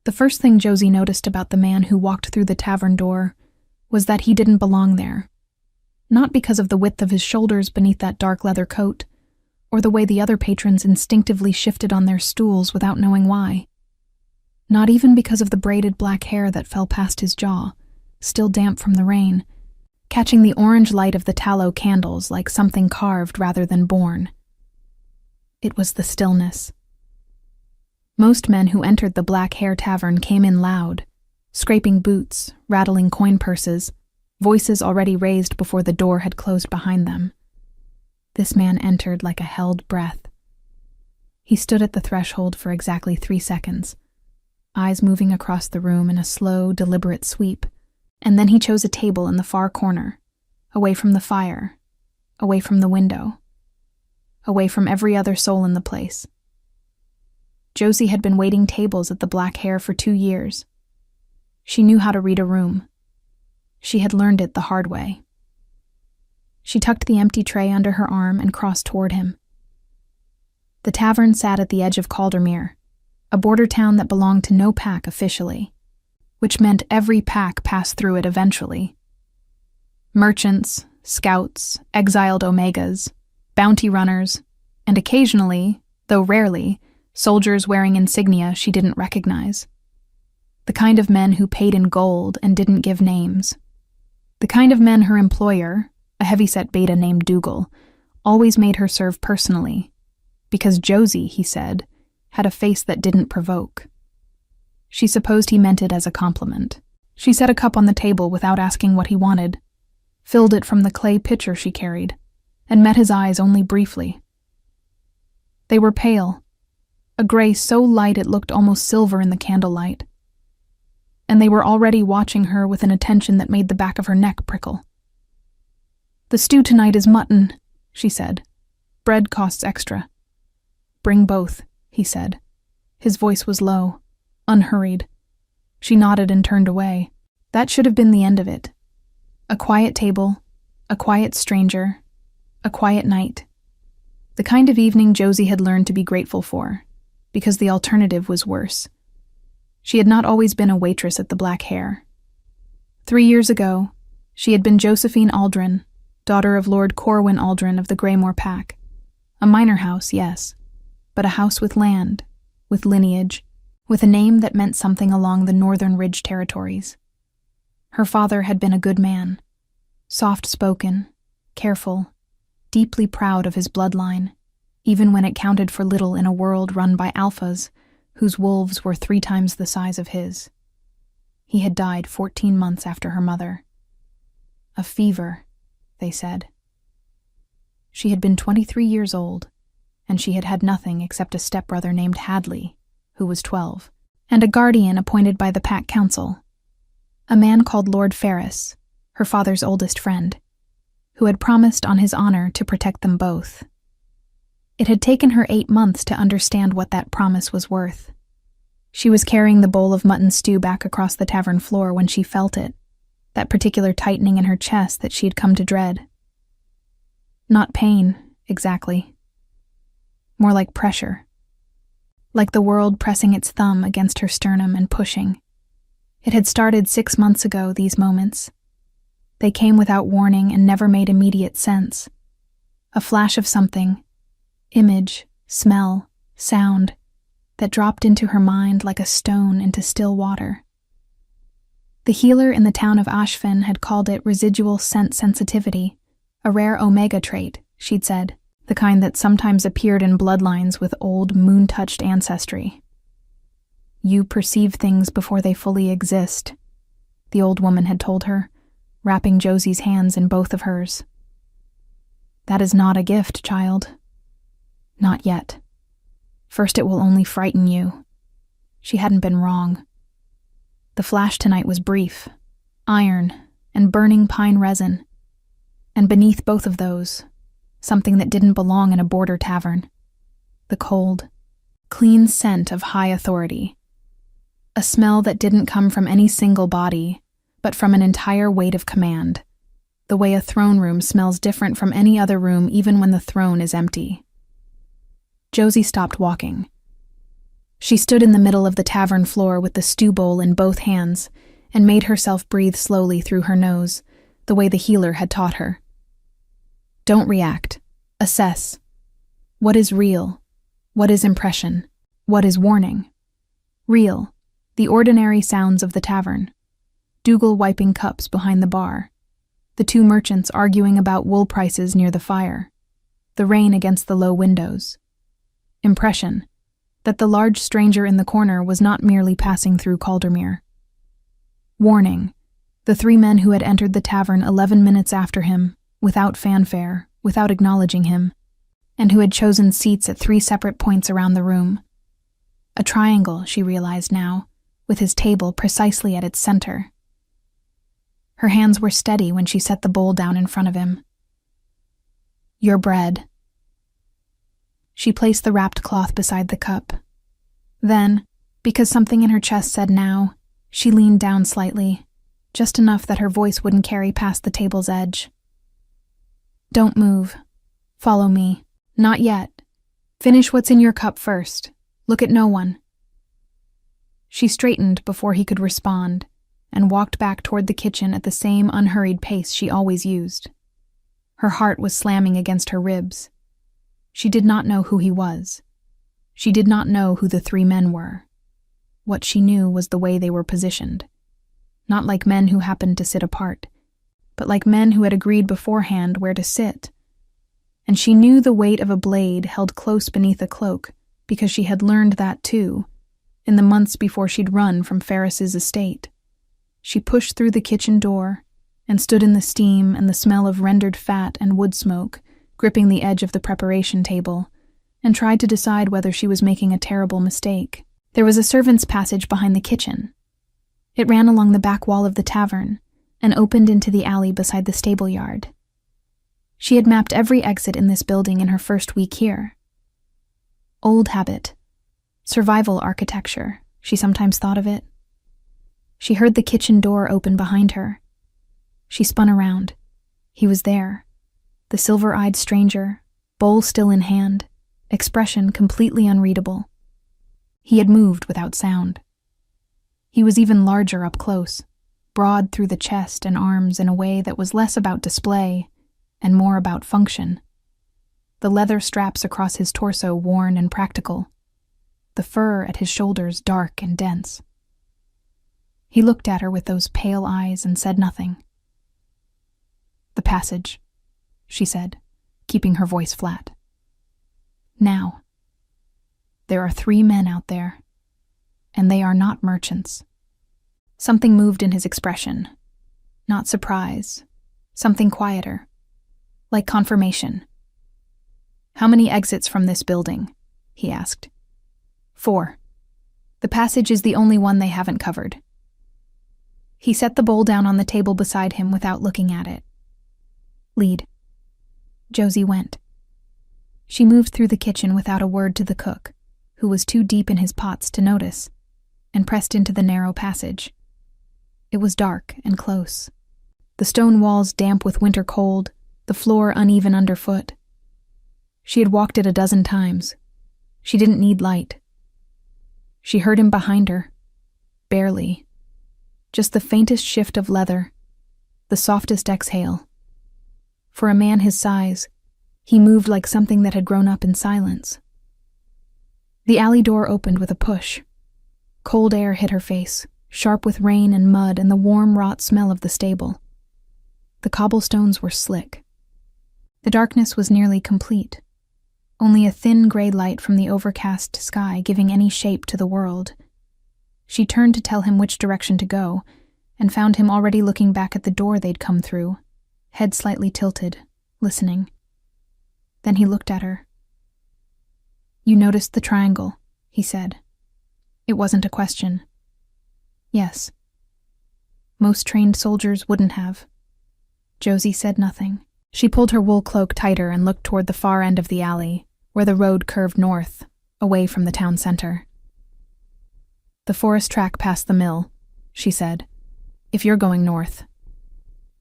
The first thing Josie noticed about the man who walked through the tavern door was that he didn't belong there. Not because of the width of his shoulders beneath that dark leather coat, or the way the other patrons instinctively shifted on their stools without knowing why. Not even because of the braided black hair that fell past his jaw, still damp from the rain, catching the orange light of the tallow candles like something carved rather than born. It was the stillness. Most men who entered the Black Hare Tavern came in loud, scraping boots, rattling coin purses, voices already raised before the door had closed behind them. This man entered like a held breath. He stood at the threshold for exactly 3 seconds, eyes moving across the room in a slow, deliberate sweep, and then he chose a table in the far corner, away from the fire, away from the window, away from every other soul in the place. Josie had been waiting tables at the Black Hare for 2 years. She knew how to read a room. She had learned it the hard way. She tucked the empty tray under her arm and crossed toward him. The tavern sat at the edge of Caldermere, a border town that belonged to no pack officially, which meant every pack passed through it eventually. Merchants, scouts, exiled omegas, bounty runners, and occasionally, though rarely, soldiers wearing insignia she didn't recognize. The kind of men who paid in gold and didn't give names. The kind of men her employer, a heavyset beta named Dougal, always made her serve personally, because Josie, he said, had a face that didn't provoke. She supposed he meant it as a compliment. She set a cup on the table without asking what he wanted, filled it from the clay pitcher she carried, and met his eyes only briefly. They were pale, a gray so light it looked almost silver in the candlelight, and they were already watching her with an attention that made the back of her neck prickle. "The stew tonight is mutton," she said. "Bread costs extra." "Bring both," he said. His voice was low, unhurried. She nodded and turned away. That should have been the end of it. A quiet table, a quiet stranger, a quiet night. The kind of evening Josie had learned to be grateful for, because the alternative was worse. She had not always been a waitress at the Black Hare. 3 years ago, she had been Josephine Aldrin, daughter of Lord Corwin Aldrin of the Greymore Pack. A minor house, yes, but a house with land, with lineage, with a name that meant something along the Northern Ridge territories. Her father had been a good man, soft-spoken, careful, deeply proud of his bloodline, even when it counted for little in a world run by alphas whose wolves were 3 times the size of his. He had died 14 months after her mother. A fever, they said. She had been 23 years old, and she had had nothing except a stepbrother named Hadley, who was 12, and a guardian appointed by the Pack Council, a man called Lord Ferris, her father's oldest friend, who had promised on his honor to protect them both. It had taken her 8 months to understand what that promise was worth. She was carrying the bowl of mutton stew back across the tavern floor when she felt it, that particular tightening in her chest that she had come to dread. Not pain, exactly. More like pressure. Like the world pressing its thumb against her sternum and pushing. It had started 6 months ago, these moments. They came without warning and never made immediate sense. A flash of something, image, smell, sound, that dropped into her mind like a stone into still water. The healer in the town of Ashfin had called it residual scent sensitivity, a rare omega trait, she'd said, the kind that sometimes appeared in bloodlines with old moon-touched ancestry. You perceive things before they fully exist, the old woman had told her, wrapping Josie's hands in both of hers. That is not a gift, child. Not yet. First it will only frighten you. She hadn't been wrong. The flash tonight was brief, iron, and burning pine resin. And beneath both of those, something that didn't belong in a border tavern. The cold, clean scent of high authority. A smell that didn't come from any single body, but from an entire weight of command. The way a throne room smells different from any other room even when the throne is empty. Josie stopped walking. She stood in the middle of the tavern floor with the stew bowl in both hands and made herself breathe slowly through her nose, the way the healer had taught her. Don't react. Assess. What is real? What is impression? What is warning? Real. The ordinary sounds of the tavern. Dougal wiping cups behind the bar. The two merchants arguing about wool prices near the fire. The rain against the low windows. Impression. That the large stranger in the corner was not merely passing through Caldermere. Warning. The three men who had entered the tavern 11 minutes after him, without fanfare, without acknowledging him, and who had chosen seats at 3 separate points around the room. A triangle, she realized now, with his table precisely at its center. Her hands were steady when she set the bowl down in front of him. Your bread. She placed the wrapped cloth beside the cup. Then, because something in her chest said now, she leaned down slightly, just enough that her voice wouldn't carry past the table's edge. Don't move. Follow me. Not yet. Finish what's in your cup first. Look at no one. She straightened before he could respond and walked back toward the kitchen at the same unhurried pace she always used. Her heart was slamming against her ribs. She did not know who he was. She did not know who the three men were. What she knew was the way they were positioned. Not like men who happened to sit apart, but like men who had agreed beforehand where to sit. And she knew the weight of a blade held close beneath a cloak because she had learned that too, in the months before she'd run from Ferris's estate. She pushed through the kitchen door and stood in the steam and the smell of rendered fat and wood smoke, gripping the edge of the preparation table, and tried to decide whether she was making a terrible mistake. There was a servant's passage behind the kitchen. It ran along the back wall of the tavern and opened into the alley beside the stable yard. She had mapped every exit in this building in her first week here. Old habit. Survival architecture, she sometimes thought of it. She heard the kitchen door open behind her. She spun around. He was there. The silver-eyed stranger, bowl still in hand, expression completely unreadable. He had moved without sound. He was even larger up close, broad through the chest and arms in a way that was less about display and more about function. The leather straps across his torso worn and practical, the fur at his shoulders dark and dense. He looked at her with those pale eyes and said nothing. The passage, she said, keeping her voice flat. Now. There are 3 men out there, and they are not merchants. Something moved in his expression. Not surprise. Something quieter. Like confirmation. How many exits from this building? He asked. 4. The passage is the only one they haven't covered. He set the bowl down on the table beside him without looking at it. Lead. Josie went. She moved through the kitchen without a word to the cook, who was too deep in his pots to notice, and pressed into the narrow passage. It was dark and close. The stone walls damp with winter cold, the floor uneven underfoot. She had walked it a dozen times. She didn't need light. She heard him behind her. Barely. Just the faintest shift of leather, the softest exhale. For a man his size, he moved like something that had grown up in silence. The alley door opened with a push. Cold air hit her face, sharp with rain and mud and the warm rot smell of the stable. The cobblestones were slick. The darkness was nearly complete, only a thin gray light from the overcast sky giving any shape to the world. She turned to tell him which direction to go, and found him already looking back at the door they'd come through, head slightly tilted, listening. Then he looked at her. You noticed the triangle, he said. It wasn't a question. Yes. Most trained soldiers wouldn't have. Josie said nothing. She pulled her wool cloak tighter and looked toward the far end of the alley, where the road curved north, away from the town center. The forest track past the mill, she said, if you're going north.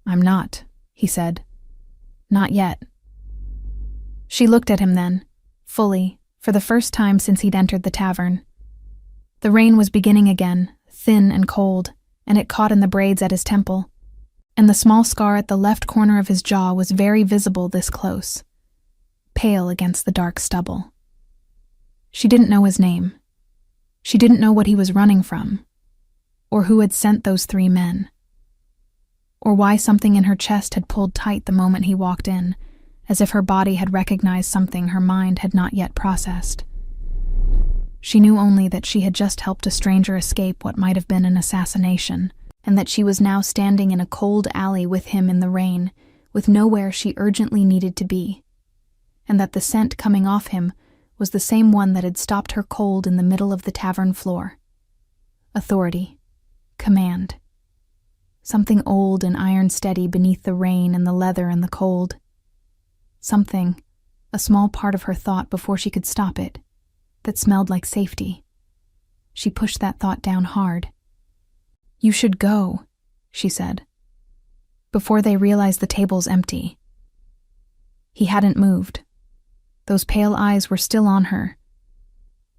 I'm not, he said. Not yet. She looked at him then, fully, for the first time since he'd entered the tavern. The rain was beginning again, thin and cold, and it caught in the braids at his temple, and the small scar at the left corner of his jaw was very visible this close, pale against the dark stubble. She didn't know his name. She didn't know what he was running from, or who had sent those 3 men, or why something in her chest had pulled tight the moment he walked in, as if her body had recognized something her mind had not yet processed. She knew only that she had just helped a stranger escape what might have been an assassination, and that she was now standing in a cold alley with him in the rain, with nowhere she urgently needed to be, and that the scent coming off him was the same one that had stopped her cold in the middle of the tavern floor. Authority. Command. Something old and iron-steady beneath the rain and the leather and the cold. Something, a small part of her thought before she could stop it, that smelled like safety. She pushed that thought down hard. "You should go," she said, before they realized the table's empty. He hadn't moved. Those pale eyes were still on her,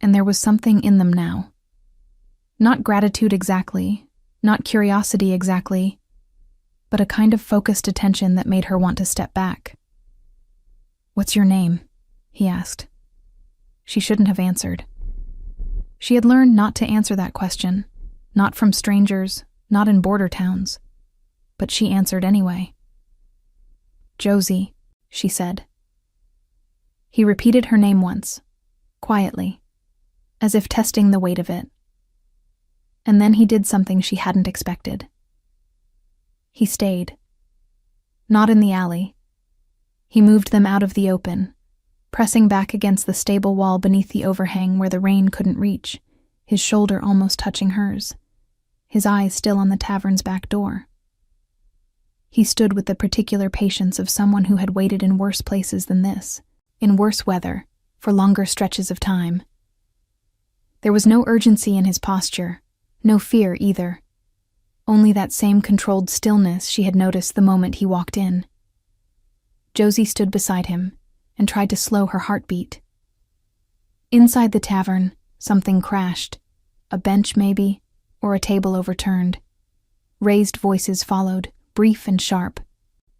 and there was something in them now. Not gratitude exactly, not curiosity exactly, but a kind of focused attention that made her want to step back. "What's your name?" he asked. She shouldn't have answered. She had learned not to answer that question, not from strangers, not in border towns, but she answered anyway. "Josie," she said. He repeated her name once, quietly, as if testing the weight of it. And then he did something she hadn't expected. He stayed. Not in the alley. He moved them out of the open, pressing back against the stable wall beneath the overhang where the rain couldn't reach, his shoulder almost touching hers, his eyes still on the tavern's back door. He stood with the particular patience of someone who had waited in worse places than this, in worse weather, for longer stretches of time. There was no urgency in his posture, no fear either, only that same controlled stillness she had noticed the moment he walked in. Josie stood beside him and tried to slow her heartbeat. Inside the tavern, something crashed, a bench maybe, or a table overturned. Raised voices followed, brief and sharp,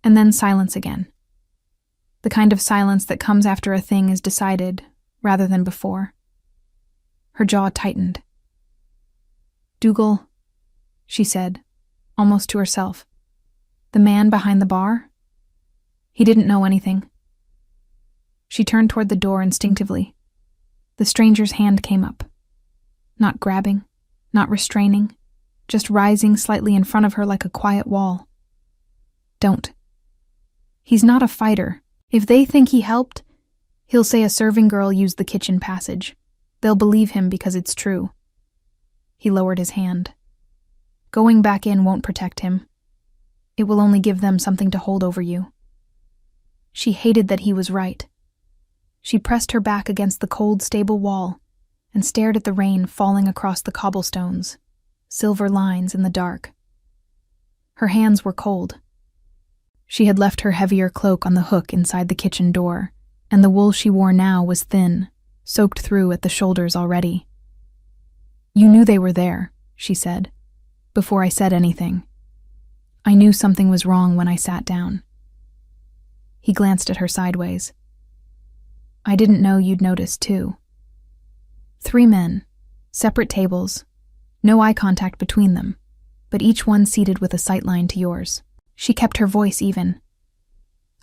and then silence again. The kind of silence that comes after a thing is decided, rather than before. Her jaw tightened. "Dougal," she said, almost to herself. "The man behind the bar?" He didn't know anything. She turned toward the door instinctively. The stranger's hand came up. Not grabbing, not restraining, just rising slightly in front of her like a quiet wall. "Don't. He's not a fighter. If they think he helped, he'll say a serving girl used the kitchen passage. They'll believe him because it's true." He lowered his hand. "Going back in won't protect him. It will only give them something to hold over you." She hated that he was right. She pressed her back against the cold stable wall and stared at the rain falling across the cobblestones, silver lines in the dark. Her hands were cold. She had left her heavier cloak on the hook inside the kitchen door, and the wool she wore now was thin, soaked through at the shoulders already. "You knew they were there," she said, before I said anything. "I knew something was wrong when I sat down." He glanced at her sideways. "I didn't know you'd noticed too." 3 men, separate tables, no eye contact between them, but each one seated with a sightline to yours. She kept her voice even.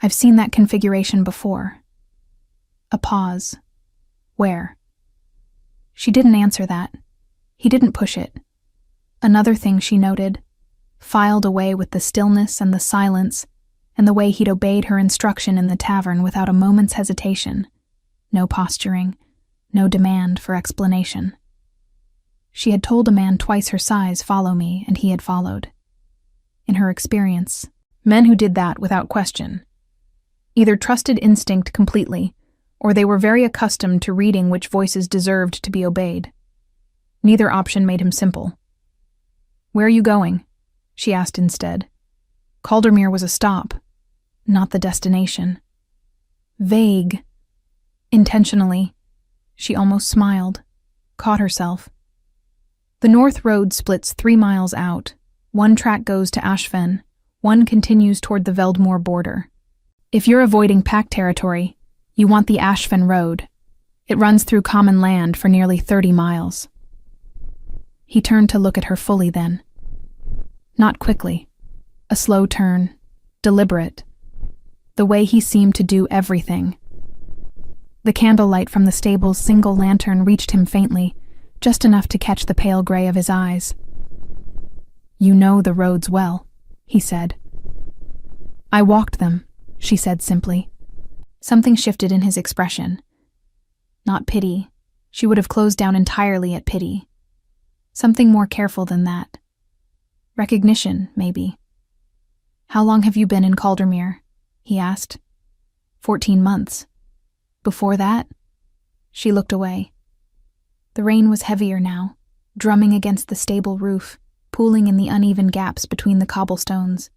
"I've seen that configuration before." A pause. "Where?" She didn't answer that. He didn't push it. Another thing she noted, filed away with the stillness and the silence, and the way he'd obeyed her instruction in the tavern without a moment's hesitation. No posturing, no demand for explanation. She had told a man twice her size, "Follow me," and he had followed. In her experience, men who did that without question either trusted instinct completely, or they were very accustomed to reading which voices deserved to be obeyed. Neither option made him simple. "Where are you going?" she asked instead. Caldermere was a stop, not the destination. Vague. Intentionally. She almost smiled, caught herself. The North Road splits 3 miles out. One track goes to Ashven, one continues toward the Veldmoor border. If you're avoiding pack territory, you want the Ashven Road. It runs through common land for nearly 30 miles. He turned to look at her fully then. Not quickly. A slow turn, deliberate. The way he seemed to do everything. The candlelight from the stable's single lantern reached him faintly, just enough to catch the pale gray of his eyes. "You know the roads well," he said. "I walked them," she said simply. Something shifted in his expression. Not pity. She would have closed down entirely at pity. Something more careful than that. Recognition, maybe. "How long have you been in Caldermere?" he asked. 14 months. Before that? She looked away. The rain was heavier now, drumming against the stable roof, pooling in the uneven gaps between the cobblestones.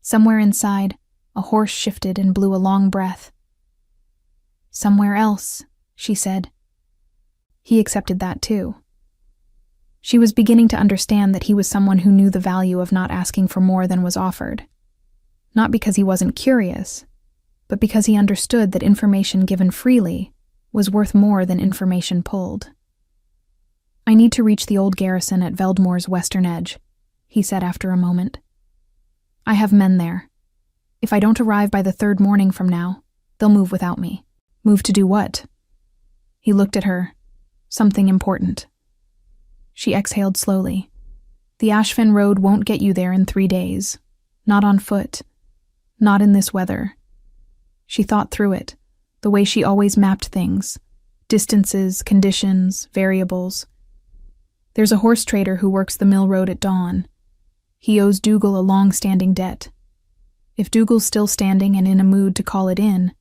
Somewhere inside, a horse shifted and blew a long breath. "Somewhere else," she said. He accepted that too. She was beginning to understand that he was someone who knew the value of not asking for more than was offered. Not because he wasn't curious, but because he understood that information given freely was worth more than information pulled. "I need to reach the old garrison at Veldmoor's western edge," he said after a moment. "I have men there. If I don't arrive by the 3rd morning from now, they'll move without me." "Move to do what?" He looked at her. "Something important." She exhaled slowly. "The Ashven Road won't get you there in 3 days. Not on foot. Not in this weather." She thought through it, the way she always mapped things. Distances, conditions, variables. "There's a horse trader who works the mill road at dawn. He owes Dougal a long-standing debt. If Dougal's still standing and in a mood to call it in,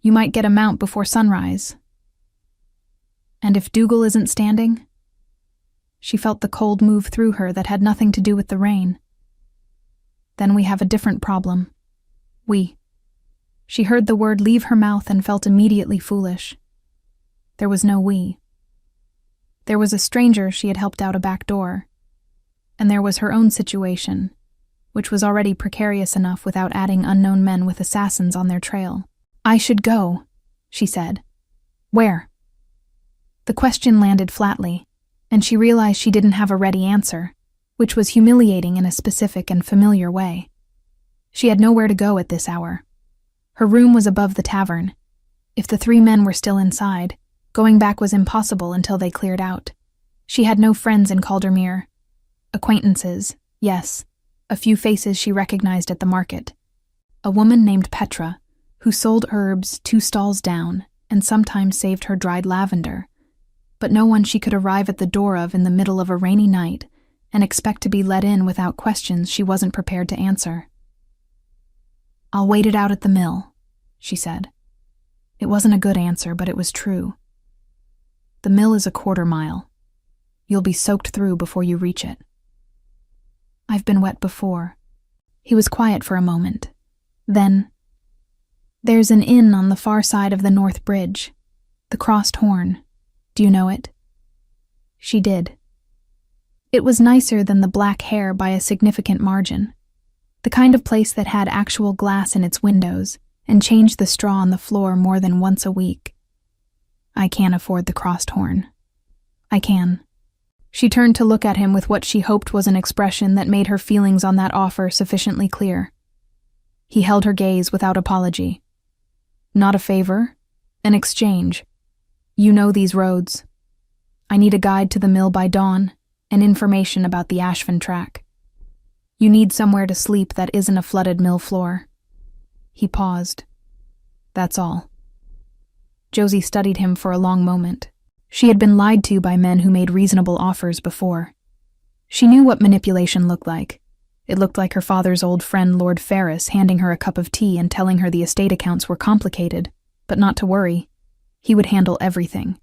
you might get a mount before sunrise. And if Dougal isn't standing?" She felt the cold move through her that had nothing to do with the rain. "Then we have a different problem. We." She heard the word leave her mouth and felt immediately foolish. There was no we. There was a stranger she had helped out a back door. And there was her own situation, which was already precarious enough without adding unknown men with assassins on their trail. "I should go," she said. "Where?" The question landed flatly, and she realized she didn't have a ready answer, which was humiliating in a specific and familiar way. She had nowhere to go at this hour. Her room was above the tavern. If the 3 men were still inside, going back was impossible until they cleared out. She had no friends in Caldermere. Acquaintances, yes, a few faces she recognized at the market. A woman named Petra, who sold herbs 2 stalls down and sometimes saved her dried lavender, but no one she could arrive at the door of in the middle of a rainy night and expect to be let in without questions she wasn't prepared to answer. "I'll wait it out at the mill," she said. It wasn't a good answer, but it was true. "The mill is a 1/4 mile. You'll be soaked through before you reach it." "I've been wet before." He was quiet for a moment. Then, "There's an inn on the far side of the North Bridge. The Crossed Horn. Do you know it?" She did. It was nicer than the Black Hare by a significant margin. The kind of place that had actual glass in its windows and changed the straw on the floor more than once a week. "I can't afford the Crossed Horn." "I can." She turned to look at him with what she hoped was an expression that made her feelings on that offer sufficiently clear. He held her gaze without apology. "Not a favor, an exchange. You know these roads. I need a guide to the mill by dawn and information about the Ashven track. You need somewhere to sleep that isn't a flooded mill floor." He paused. "That's all." Josie studied him for a long moment. She had been lied to by men who made reasonable offers before. She knew what manipulation looked like. It looked like her father's old friend Lord Ferris handing her a cup of tea and telling her the estate accounts were complicated, but not to worry. He would handle everything.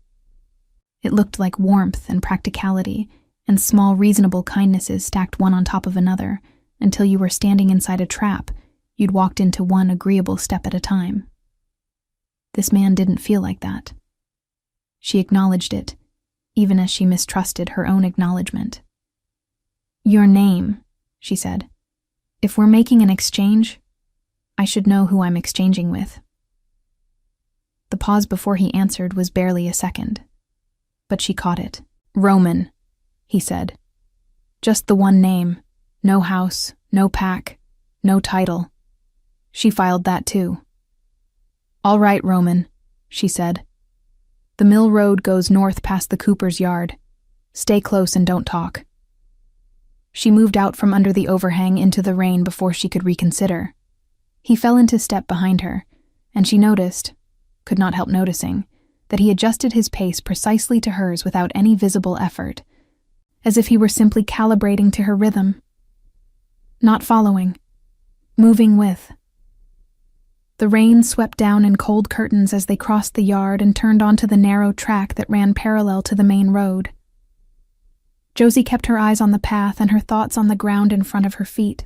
It looked like warmth and practicality and small reasonable kindnesses stacked one on top of another until you were standing inside a trap you'd walked into one agreeable step at a time. This man didn't feel like that. She acknowledged it, even as she mistrusted her own acknowledgement. "Your name," she said. "If we're making an exchange, I should know who I'm exchanging with." The pause before he answered was barely a second, but she caught it. "Roman," he said. "Just the one name. No house, no pack, no title." She filed that too. "All right, Roman," she said. "The mill road goes north past the cooper's yard. Stay close and don't talk." She moved out from under the overhang into the rain before she could reconsider. He fell into step behind her, and she could not help noticing, that he adjusted his pace precisely to hers without any visible effort, as if he were simply calibrating to her rhythm. Not following, moving with. The rain swept down in cold curtains as they crossed the yard and turned onto the narrow track that ran parallel to the main road. Josie kept her eyes on the path and her thoughts on the ground in front of her feet.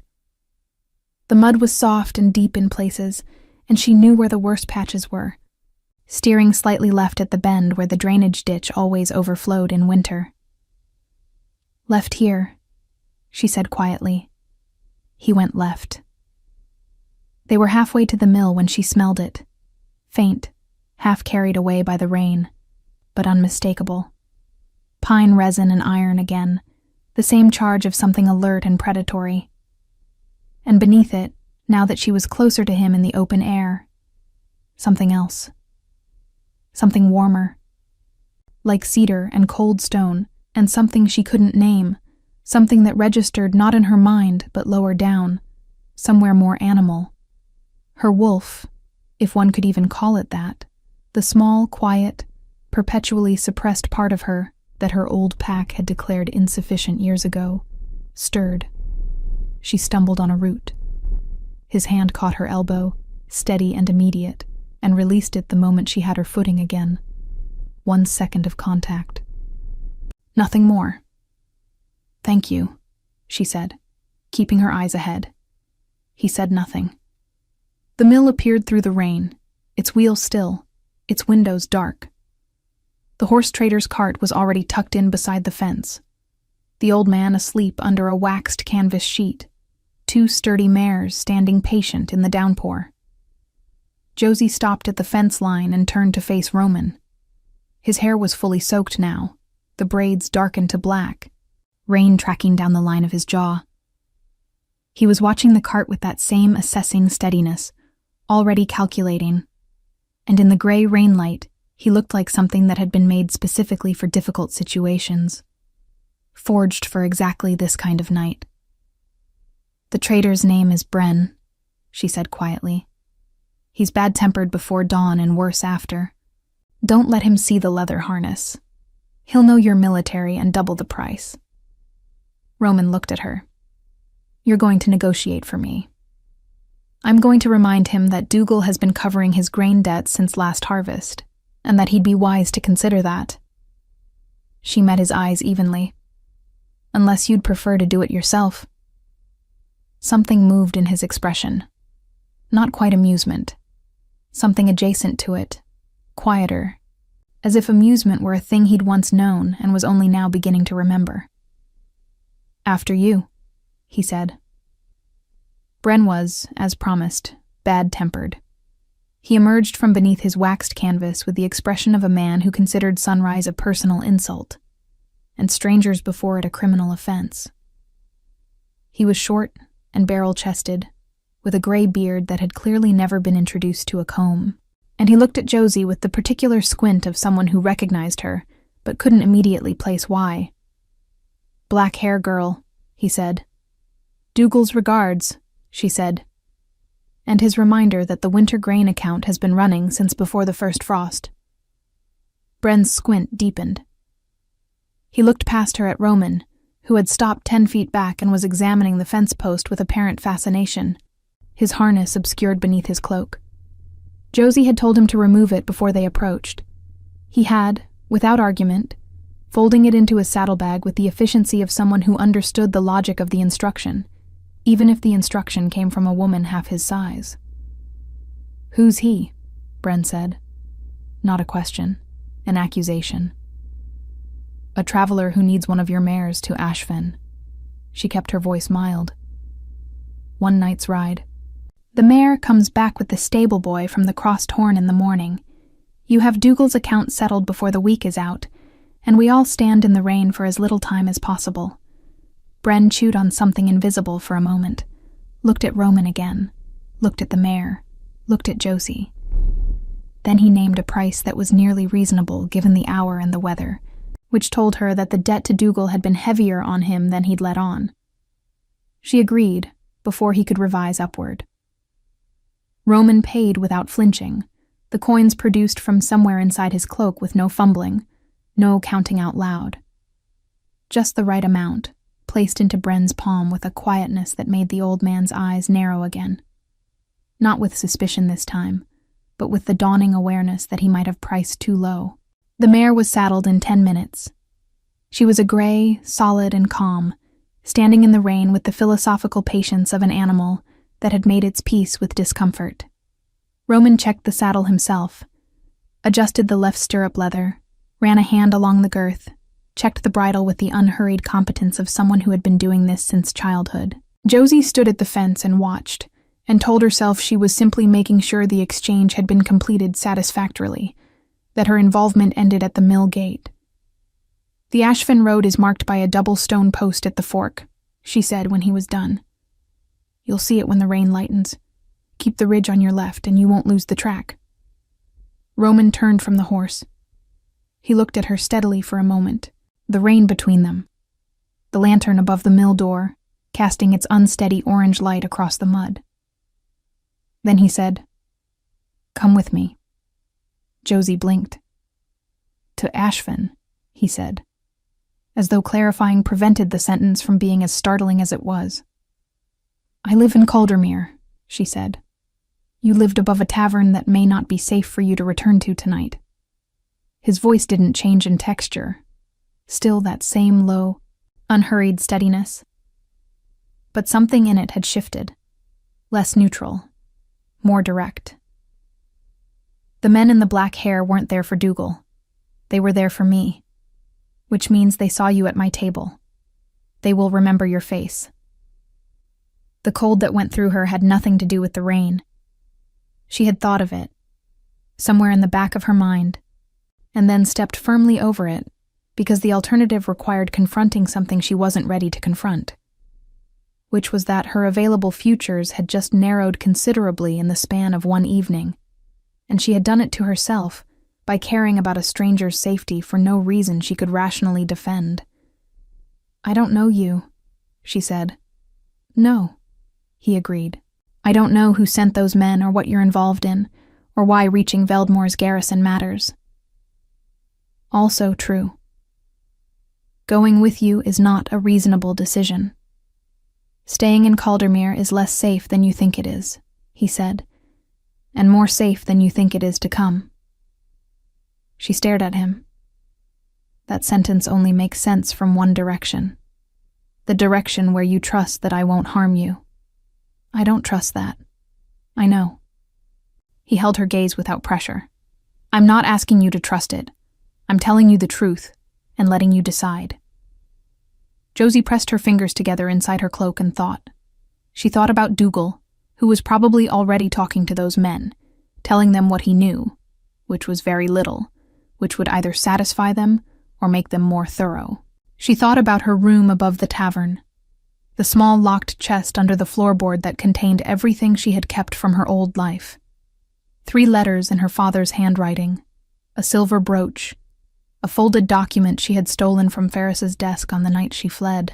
The mud was soft and deep in places, and she knew where the worst patches were, steering slightly left at the bend where the drainage ditch always overflowed in winter. "Left here," she said quietly. He went left. They were halfway to the mill when she smelled it. Faint, half carried away by the rain, but unmistakable. Pine resin and iron again, the same charge of something alert and predatory. And beneath it, now that she was closer to him in the open air, something else. Something warmer. Like cedar and cold stone, and something she couldn't name, something that registered not in her mind but lower down, somewhere more animal. Her wolf, if one could even call it that, the small, quiet, perpetually suppressed part of her that her old pack had declared insufficient years ago, stirred. She stumbled on a root. His hand caught her elbow, steady and immediate, and released it the moment she had her footing again. 1 second of contact. Nothing more. "Thank you," she said, keeping her eyes ahead. He said nothing. The mill appeared through the rain, its wheels still, its windows dark. The horse trader's cart was already tucked in beside the fence. The old man asleep under a waxed canvas sheet, 2 sturdy mares standing patient in the downpour. Josie stopped at the fence line and turned to face Roman. His hair was fully soaked now, the braids darkened to black, rain tracking down the line of his jaw. He was watching the cart with that same assessing steadiness, already calculating, and in the gray rain light, he looked like something that had been made specifically for difficult situations, forged for exactly this kind of night. "The trader's name is Bren," she said quietly. "He's bad-tempered before dawn and worse after. Don't let him see the leather harness. He'll know you're military and double the price." Roman looked at her. "You're going to negotiate for me." I'm going to remind him that Dougal has been covering his grain debt since last harvest, and that he'd be wise to consider that. She met his eyes evenly. "Unless you'd prefer to do it yourself." Something moved in his expression. Not quite amusement. Something adjacent to it, quieter, as if amusement were a thing he'd once known and was only now beginning to remember. "After you," he said. Bren was, as promised, bad-tempered. He emerged from beneath his waxed canvas with the expression of a man who considered sunrise a personal insult, and strangers before it a criminal offense. He was short and barrel-chested, with a gray beard that had clearly never been introduced to a comb, and he looked at Josie with the particular squint of someone who recognized her, but couldn't immediately place why. "Black hair girl," he said. "Dougal's regards," she said, and his reminder that the winter grain account has been running since before the first frost. Bren's squint deepened. He looked past her at Roman, who had stopped 10 feet back and was examining the fence post with apparent fascination, his harness obscured beneath his cloak. Josie had told him to remove it before they approached. He had, without argument, folding it into his saddlebag with the efficiency of someone who understood the logic of the instruction, even if the instruction came from a woman half his size. "Who's he?" Bren said. Not a question, an accusation. "A traveler who needs one of your mares to Ashfin." She kept her voice mild. "One night's ride. The mare comes back with the stable boy from the Crossed Horn in the morning. You have Dougal's account settled before the week is out, and we all stand in the rain for as little time as possible." Bren chewed on something invisible for a moment, looked at Roman again, looked at the mare, looked at Josie. Then he named a price that was nearly reasonable given the hour and the weather, which told her that the debt to Dougal had been heavier on him than he'd let on. She agreed before he could revise upward. Roman paid without flinching, the coins produced from somewhere inside his cloak with no fumbling, no counting out loud. Just the right amount, placed into Bren's palm with a quietness that made the old man's eyes narrow again. Not with suspicion this time, but with the dawning awareness that he might have priced too low. The mare was saddled in 10 minutes. She was a gray, solid, and calm, standing in the rain with the philosophical patience of an animal that had made its peace with discomfort. Roman checked the saddle himself, adjusted the left stirrup leather, ran a hand along the girth, checked the bridle with the unhurried competence of someone who had been doing this since childhood. Josie stood at the fence and watched, and told herself she was simply making sure the exchange had been completed satisfactorily, that her involvement ended at the mill gate. "The Ashfin Road is marked by a double stone post at the fork," she said when he was done. "You'll see it when the rain lightens. Keep the ridge on your left and you won't lose the track." Roman turned from the horse. He looked at her steadily for a moment, the rain between them, the lantern above the mill door, casting its unsteady orange light across the mud. Then he said, "Come with me." Josie blinked. "To Ashfin," he said, as though clarifying prevented the sentence from being as startling as it was. "I live in Caldermere," she said. "You lived above a tavern that may not be safe for you to return to tonight." His voice didn't change in texture, still that same low, unhurried steadiness. But something in it had shifted, less neutral, more direct. "The men in the black hair weren't there for Dougal. They were there for me, which means they saw you at my table. They will remember your face." The cold that went through her had nothing to do with the rain. She had thought of it, somewhere in the back of her mind, and then stepped firmly over it because the alternative required confronting something she wasn't ready to confront, which was that her available futures had just narrowed considerably in the span of one evening, and she had done it to herself by caring about a stranger's safety for no reason she could rationally defend. "I don't know you," she said. "No," he agreed. "I don't know who sent those men or what you're involved in, or why reaching Veldmore's garrison matters." Also true. Going with you is not a reasonable decision. "Staying in Caldermere is less safe than you think it is," he said, "and more safe than you think it is to come." She stared at him. That sentence only makes sense from one direction. The direction where you trust that I won't harm you. I don't trust that. I know. He held her gaze without pressure. "I'm not asking you to trust it. I'm telling you the truth and letting you decide." Josie pressed her fingers together inside her cloak and thought. She thought about Dougal, who was probably already talking to those men, telling them what he knew, which was very little, which would either satisfy them or make them more thorough. She thought about her room above the tavern, the small locked chest under the floorboard that contained everything she had kept from her old life. 3 letters in her father's handwriting, a silver brooch, a folded document she had stolen from Ferris's desk on the night she fled.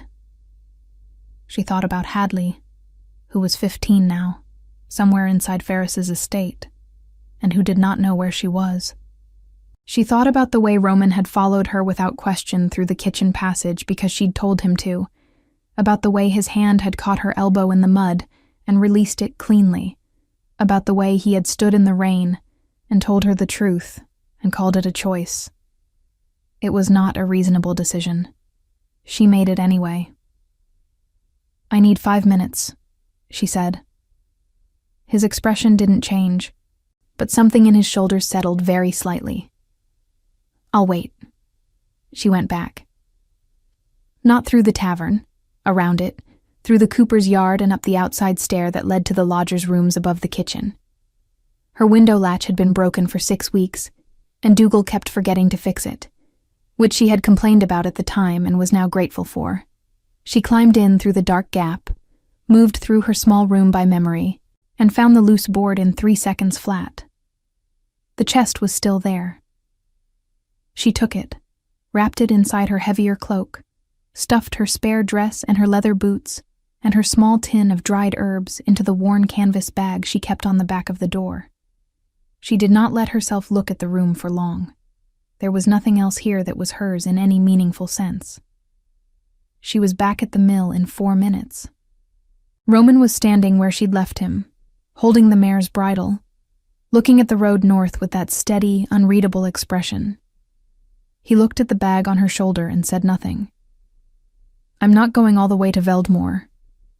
She thought about Hadley, who was 15 now, somewhere inside Ferris's estate, and who did not know where she was. She thought about the way Roman had followed her without question through the kitchen passage because she'd told him to, about the way his hand had caught her elbow in the mud and released it cleanly, about the way he had stood in the rain and told her the truth and called it a choice. It was not a reasonable decision. She made it anyway. "I need 5 minutes," she said. His expression didn't change, but something in his shoulders settled very slightly. "I'll wait." She went back, Not through the tavern, around it, through the cooper's yard and up the outside stair that led to the lodgers' rooms above the kitchen. Her window latch had been broken for 6 weeks, and Dougal kept forgetting to fix it, which she had complained about at the time and was now grateful for. She climbed in through the dark gap, moved through her small room by memory, and found the loose board in 3 seconds flat. The chest was still there. She took it, wrapped it inside her heavier cloak, stuffed her spare dress and her leather boots and her small tin of dried herbs into the worn canvas bag she kept on the back of the door. She did not let herself look at the room for long. There was nothing else here that was hers in any meaningful sense. She was back at the mill in 4 minutes. Roman was standing where she'd left him, holding the mare's bridle, looking at the road north with that steady, unreadable expression. He looked at the bag on her shoulder and said nothing. "I'm not going all the way to Veldmoor,"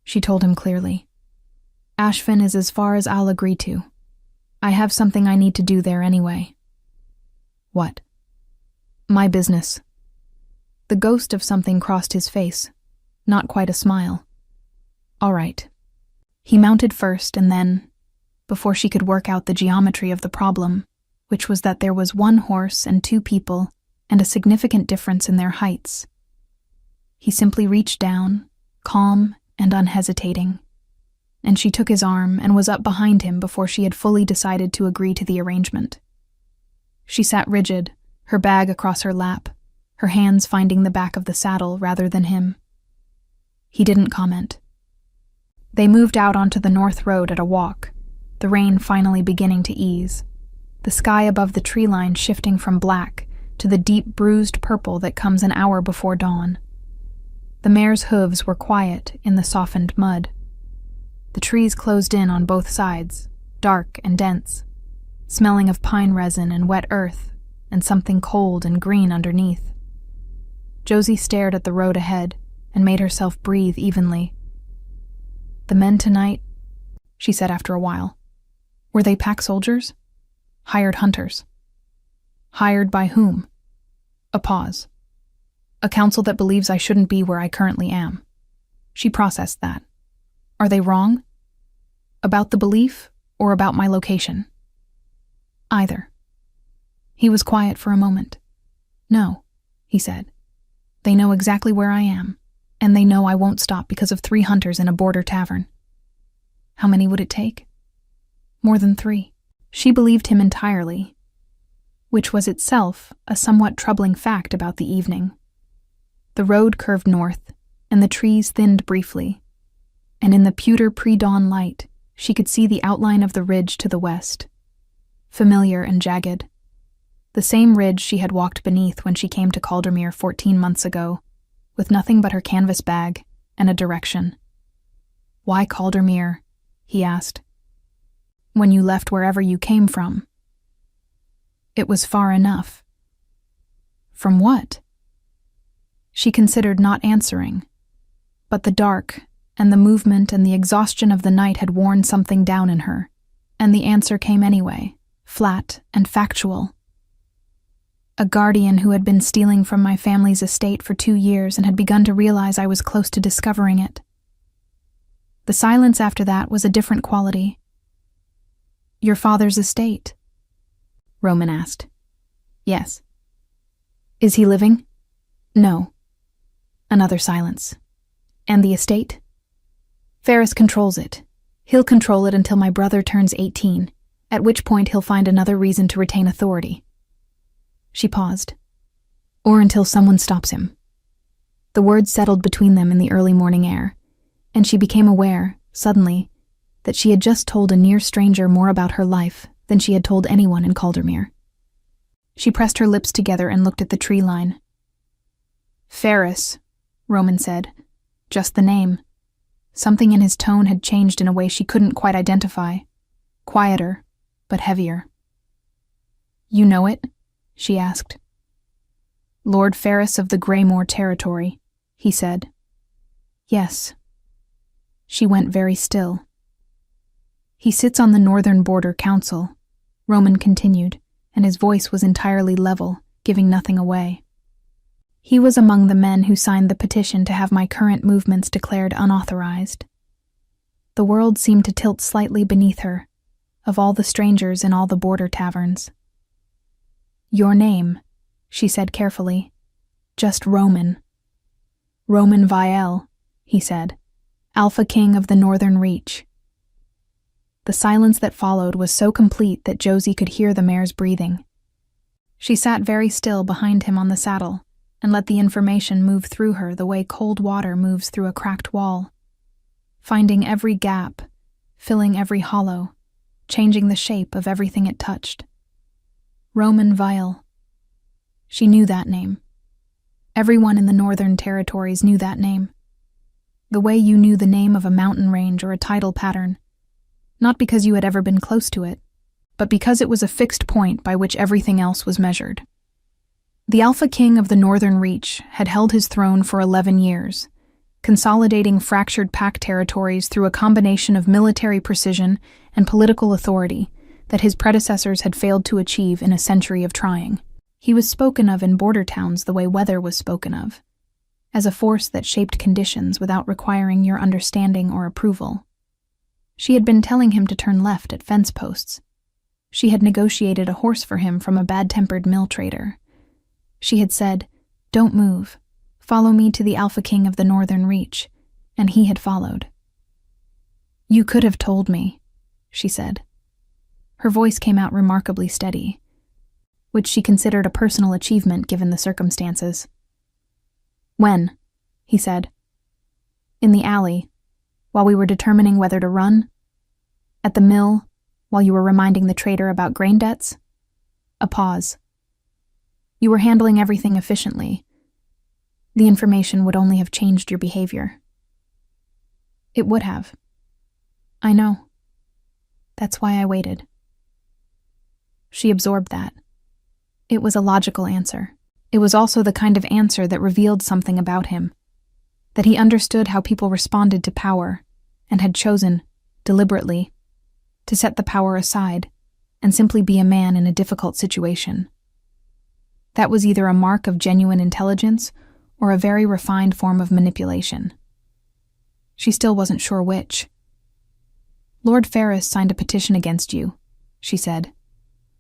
she told him clearly. "Ashfin is as far as I'll agree to. I have something I need to do there anyway." "What?" "My business." The ghost of something crossed his face, not quite a smile. "All right." He mounted first and then, before she could work out the geometry of the problem, which was that there was 1 horse and 2 people and a significant difference in their heights, he simply reached down, calm and unhesitating, and she took his arm and was up behind him before she had fully decided to agree to the arrangement. She sat rigid, her bag across her lap, her hands finding the back of the saddle rather than him. He didn't comment. They moved out onto the north road at a walk, the rain finally beginning to ease, the sky above the tree line shifting from black to the deep bruised purple that comes an hour before dawn. The mare's hooves were quiet in the softened mud. The trees closed in on both sides, dark and dense, smelling of pine resin and wet earth and something cold and green underneath. Josie stared at the road ahead and made herself breathe evenly. "The men tonight," she said after a while. "Were they pack soldiers? Hired hunters?" "Hired by whom?" A pause. "A council that believes I shouldn't be where I currently am." She processed that. "Are they wrong? About the belief or about my location?" "Either." He was quiet for a moment. "No," he said. "They know exactly where I am, and they know I won't stop because of 3 hunters in a border tavern." How many would it take? More than 3. She believed him entirely, which was itself a somewhat troubling fact about the evening. The road curved north, and the trees thinned briefly, and in the pewter pre-dawn light, she could see the outline of the ridge to the west, familiar and jagged. The same ridge she had walked beneath when she came to Caldermere 14 months ago, with nothing but her canvas bag and a direction. "Why Caldermere?" he asked. "When you left wherever you came from?" "It was far enough." "From what?" She considered not answering, but the dark and the movement and the exhaustion of the night had worn something down in her, and the answer came anyway, flat and factual. "A guardian who had been stealing from my family's estate for 2 years and had begun to realize I was close to discovering it." The silence after that was a different quality. "Your father's estate?" Roman asked. "Yes." "Is he living?" "No." Another silence. "And the estate?" "Ferris controls it. He'll control it until my brother turns 18, at which point he'll find another reason to retain authority." She paused. "Or until someone stops him." The words settled between them in the early morning air, and she became aware, suddenly, that she had just told a near stranger more about her life than she had told anyone in Caldermere. She pressed her lips together and looked at the tree line. "Ferris," Roman said. Just the name. Something in his tone had changed in a way she couldn't quite identify. Quieter, but heavier. "You know it?" she asked. "Lord Ferris of the Greymoor territory," he said. "Yes." She went very still. "He sits on the Northern Border Council," Roman continued, and his voice was entirely level, giving nothing away. He was among the men who signed the petition to have my current movements declared unauthorized. The world seemed to tilt slightly beneath her, of all the strangers in all the border taverns. "Your name," she said carefully. "Just Roman." "Roman Vielle," he said. "Alpha King of the Northern Reach." The silence that followed was so complete that Josie could hear the mare's breathing. She sat very still behind him on the saddle and let the information move through her the way cold water moves through a cracked wall, finding every gap, filling every hollow, changing the shape of everything it touched. Roman Vielle. She knew that name. Everyone in the Northern Territories knew that name. The way you knew the name of a mountain range or a tidal pattern, not because you had ever been close to it, but because it was a fixed point by which everything else was measured. The Alpha King of the Northern Reach had held his throne for 11 years, consolidating fractured pack territories through a combination of military precision and political authority that his predecessors had failed to achieve in a century of trying. He was spoken of in border towns the way weather was spoken of, as a force that shaped conditions without requiring your understanding or approval. She had been telling him to turn left at fence posts. She had negotiated a horse for him from a bad-tempered mill trader. She had said, "Don't move. Follow me to the Alpha King of the Northern Reach," and he had followed. "You could have told me," she said. Her voice came out remarkably steady, which she considered a personal achievement given the circumstances. "When?" he said. "In the alley, while we were determining whether to run? At the mill, while you were reminding the trader about grain debts?" A pause. "You were handling everything efficiently. The information would only have changed your behavior." "It would have. I know. That's why I waited." She absorbed that. It was a logical answer. It was also the kind of answer that revealed something about him, that he understood how people responded to power and had chosen, deliberately, to set the power aside and simply be a man in a difficult situation. That was either a mark of genuine intelligence or a very refined form of manipulation. She still wasn't sure which. "Lord Ferris signed a petition against you," she said,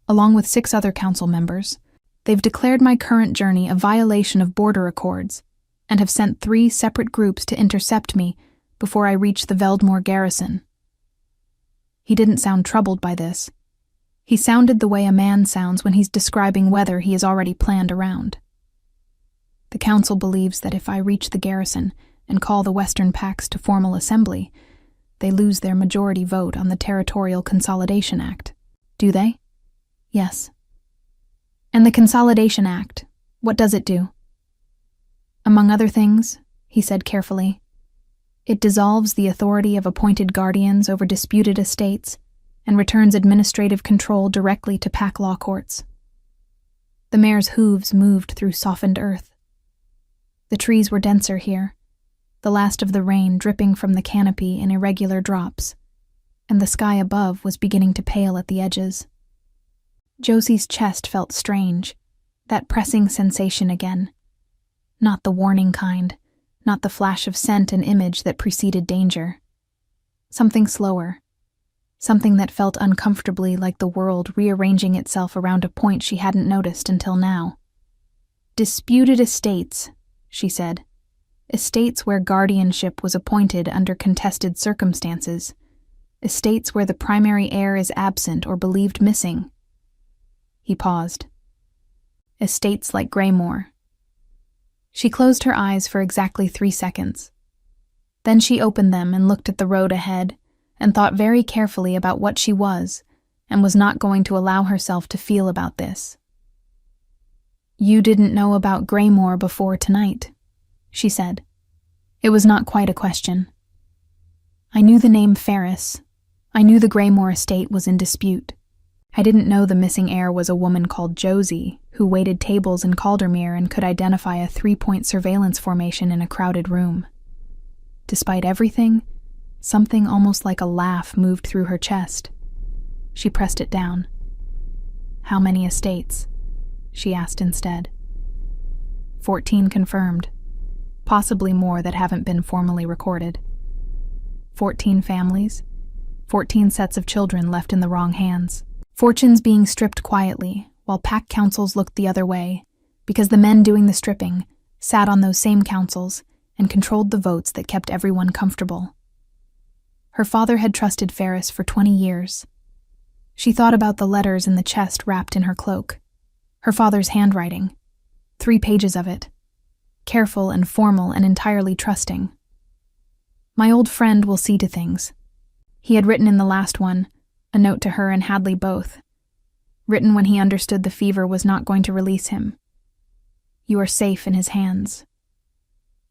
"along with 6 other council members. They've declared my current journey a violation of border accords and have sent 3 separate groups to intercept me before I reach the Veldmore garrison." He didn't sound troubled by this. He sounded the way a man sounds when he's describing weather he has already planned around. "The council believes that if I reach the garrison and call the Western Pacts to formal assembly, they lose their majority vote on the Territorial Consolidation Act." "Do they?" "Yes." "And the Consolidation Act, what does it do?" "Among other things," he said carefully, "it dissolves the authority of appointed guardians over disputed estates and returns administrative control directly to pack law courts." The mare's hooves moved through softened earth. The trees were denser here, the last of the rain dripping from the canopy in irregular drops, and the sky above was beginning to pale at the edges. Josie's chest felt strange, that pressing sensation again. Not the warning kind, not the flash of scent and image that preceded danger. Something slower, something that felt uncomfortably like the world rearranging itself around a point she hadn't noticed until now. "Disputed estates," she said. "Estates where guardianship was appointed under contested circumstances. Estates where the primary heir is absent or believed missing." He paused. "Estates like Graymore." She closed her eyes for exactly 3 seconds. Then she opened them and looked at the road ahead and thought very carefully about what she was and was not going to allow herself to feel about this. "You didn't know about Graymore before tonight," she said. It was not quite a question. "I knew the name Ferris. I knew the Graymore estate was in dispute. I didn't know the missing heir was a woman called Josie, who waited tables in Caldermere and could identify a 3-point surveillance formation in a crowded room." Despite everything, something almost like a laugh moved through her chest. She pressed it down. "How many estates?" she asked instead. 14 confirmed. Possibly more that haven't been formally recorded. 14 families. 14 sets of children left in the wrong hands. Fortunes being stripped quietly, while pack councils looked the other way, because the men doing the stripping sat on those same councils and controlled the votes that kept everyone comfortable. Her father had trusted Ferris for 20 years. She thought about the letters in the chest wrapped in her cloak. Her father's handwriting. 3 pages of it. Careful and formal and entirely trusting. My old friend will see to things. He had written in the last one, a note to her and Hadley both. Written when he understood the fever was not going to release him. You are safe in his hands.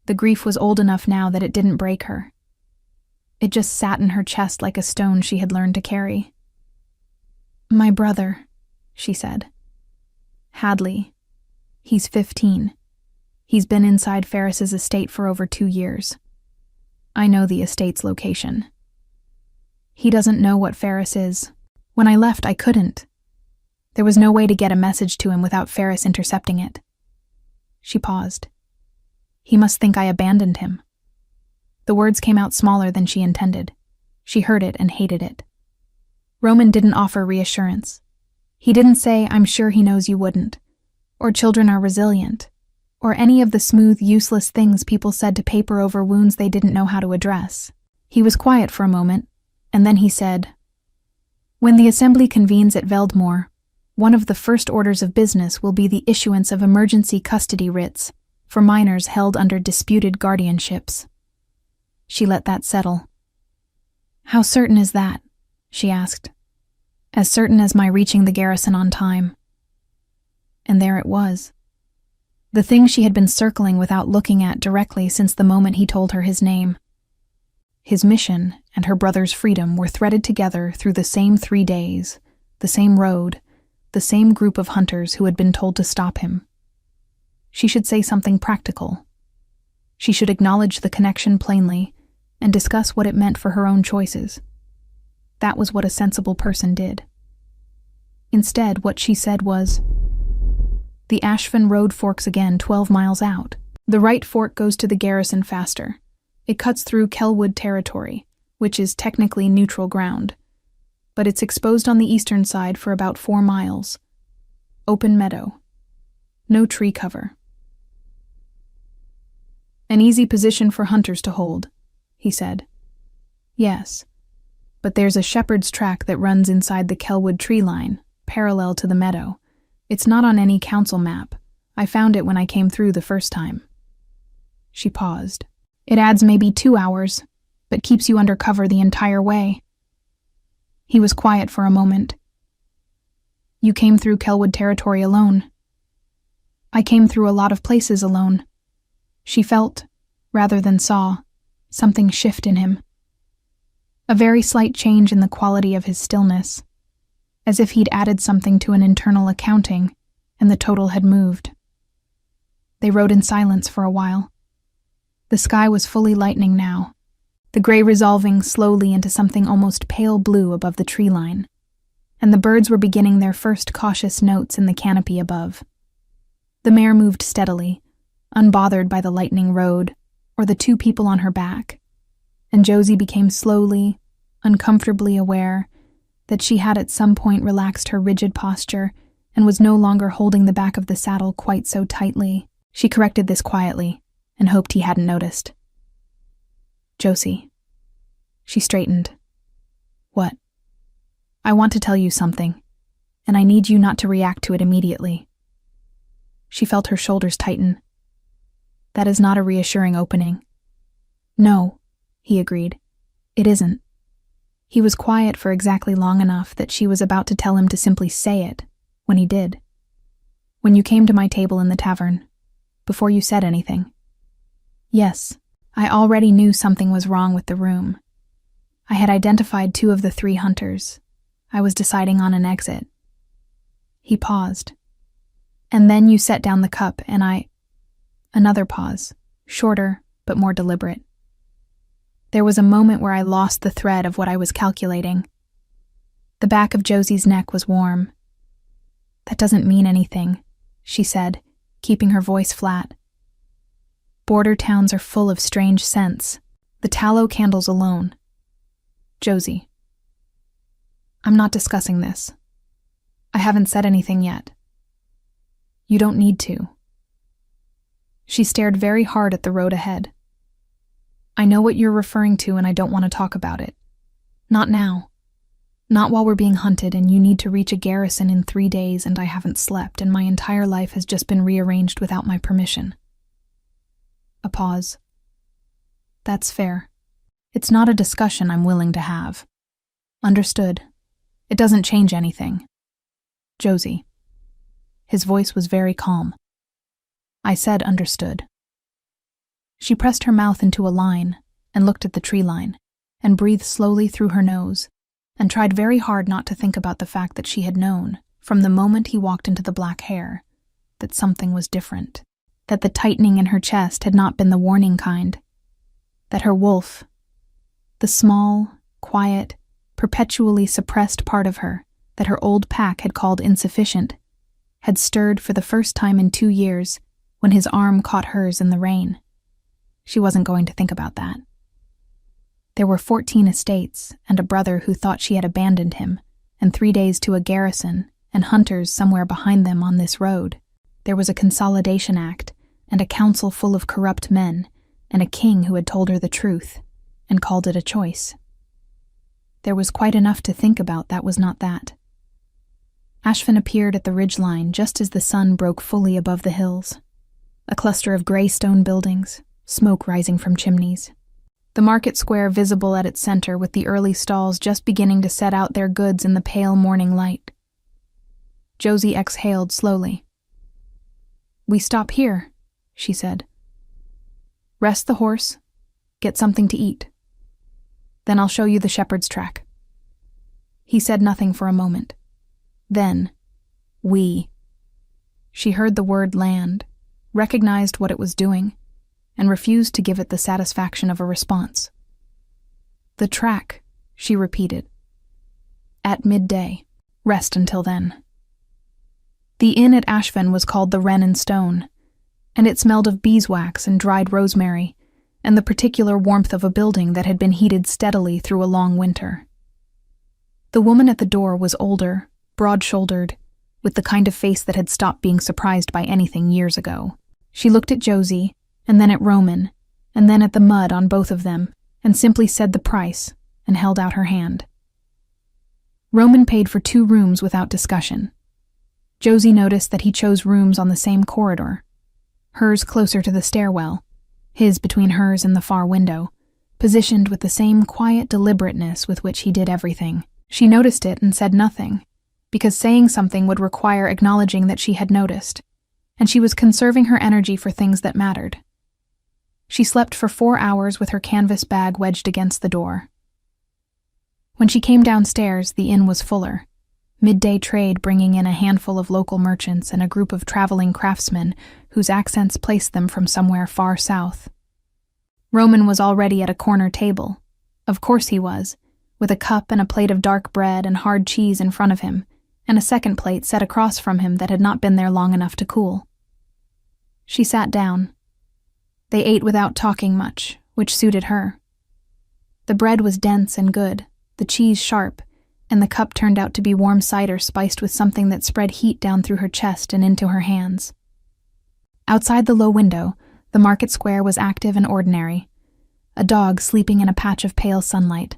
The grief was old enough now that it didn't break her. It just sat in her chest like a stone she had learned to carry. My brother, she said. Hadley. He's 15. He's been inside Ferris's estate for over 2 years. I know the estate's location. He doesn't know what Ferris is. When I left, I couldn't. There was no way to get a message to him without Ferris intercepting it. She paused. He must think I abandoned him. The words came out smaller than she intended. She heard it and hated it. Roman didn't offer reassurance. He didn't say, I'm sure he knows you wouldn't, or children are resilient, or any of the smooth, useless things people said to paper over wounds they didn't know how to address. He was quiet for a moment, and then he said, when the assembly convenes at Veldmore, one of the first orders of business will be the issuance of emergency custody writs for minors held under disputed guardianships. She let that settle. How certain is that? She asked. As certain as my reaching the garrison on time. And there it was. The thing she had been circling without looking at directly since the moment he told her his name. His mission and her brother's freedom were threaded together through the same 3 days, the same road, the same group of hunters who had been told to stop him. She should say something practical. She should acknowledge the connection plainly and discuss what it meant for her own choices. That was what a sensible person did. Instead, what she said was, the Ashfin Road forks again 12 miles out. The right fork goes to the garrison faster. It cuts through Kelwood territory, which is technically neutral ground, but it's exposed on the eastern side for about 4 miles. Open meadow. No tree cover. An easy position for hunters to hold, he said. Yes, but there's a shepherd's track that runs inside the Kelwood tree line, parallel to the meadow. It's not on any council map. I found it when I came through the first time. She paused. It adds maybe 2 hours, but keeps you under cover the entire way. He was quiet for a moment. You came through Kelwood territory alone. I came through a lot of places alone. She felt, rather than saw, something shift in him. A very slight change in the quality of his stillness, as if he'd added something to an internal accounting, and the total had moved. They rode in silence for a while. The sky was fully lightening now, the gray resolving slowly into something almost pale blue above the tree line, and the birds were beginning their first cautious notes in the canopy above. The mare moved steadily, unbothered by the lightening road or the 2 people on her back, and Josie became slowly, uncomfortably aware that she had at some point relaxed her rigid posture and was no longer holding the back of the saddle quite so tightly. She corrected this quietly and hoped he hadn't noticed. Josie. She straightened. What? I want to tell you something, and I need you not to react to it immediately. She felt her shoulders tighten. That is not a reassuring opening. No, he agreed. It isn't. He was quiet for exactly long enough that she was about to tell him to simply say it, when he did. When you came to my table in the tavern, before you said anything. Yes, I already knew something was wrong with the room. I had identified 2 of the 3 hunters. I was deciding on an exit. He paused. And then you set down the cup and Another pause, shorter but more deliberate. There was a moment where I lost the thread of what I was calculating. The back of Josie's neck was warm. That doesn't mean anything, she said, keeping her voice flat, border towns are full of strange scents, the tallow candles alone. Josie. I'm not discussing this. I haven't said anything yet. You don't need to. She stared very hard at the road ahead. I know what you're referring to and I don't want to talk about it. Not now. Not while we're being hunted and you need to reach a garrison in 3 days and I haven't slept and my entire life has just been rearranged without my permission. A pause. That's fair. It's not a discussion I'm willing to have. Understood. It doesn't change anything. Josie. His voice was very calm. I said understood. She pressed her mouth into a line and looked at the tree line and breathed slowly through her nose and tried very hard not to think about the fact that she had known, from the moment he walked into the black hair, that something was different, that the tightening in her chest had not been the warning kind, that her wolf, the small, quiet, perpetually suppressed part of her that her old pack had called insufficient, had stirred for the first time in 2 years when his arm caught hers in the rain. She wasn't going to think about that. There were 14 estates and a brother who thought she had abandoned him, and 3 days to a garrison and hunters somewhere behind them on this road. There was a consolidation act and a council full of corrupt men and a king who had told her the truth and called it a choice. There was quite enough to think about that was not that. Ashvin appeared at the ridgeline just as the sun broke fully above the hills. A cluster of gray stone buildings, smoke rising from chimneys. The market square visible at its center with the early stalls just beginning to set out their goods in the pale morning light. Josie exhaled slowly. We stop here, she said. Rest the horse, get something to eat. Then I'll show you the shepherd's track. He said nothing for a moment. Then, we. She heard the word land, recognized what it was doing, and refused to give it the satisfaction of a response. The track, she repeated. At midday. Rest until then. The inn at Ashvin was called the Wren and Stone, and it smelled of beeswax and dried rosemary, and the particular warmth of a building that had been heated steadily through a long winter. The woman at the door was older, broad-shouldered, with the kind of face that had stopped being surprised by anything years ago. She looked at Josie, and then at Roman, and then at the mud on both of them, and simply said the price, and held out her hand. Roman paid for 2 rooms without discussion. Josie noticed that he chose rooms on the same corridor, hers closer to the stairwell, his between hers and the far window, positioned with the same quiet deliberateness with which he did everything. She noticed it and said nothing, because saying something would require acknowledging that she had noticed, and she was conserving her energy for things that mattered. She slept for 4 hours with her canvas bag wedged against the door. When she came downstairs, the inn was fuller, midday trade bringing in a handful of local merchants and a group of traveling craftsmen whose accents placed them from somewhere far south. Roman was already at a corner table. Of course he was, with a cup and a plate of dark bread and hard cheese in front of him, and a second plate set across from him that had not been there long enough to cool. She sat down. They ate without talking much, which suited her. The bread was dense and good, the cheese sharp, and the cup turned out to be warm cider spiced with something that spread heat down through her chest and into her hands. Outside the low window, the market square was active and ordinary. A dog sleeping in a patch of pale sunlight.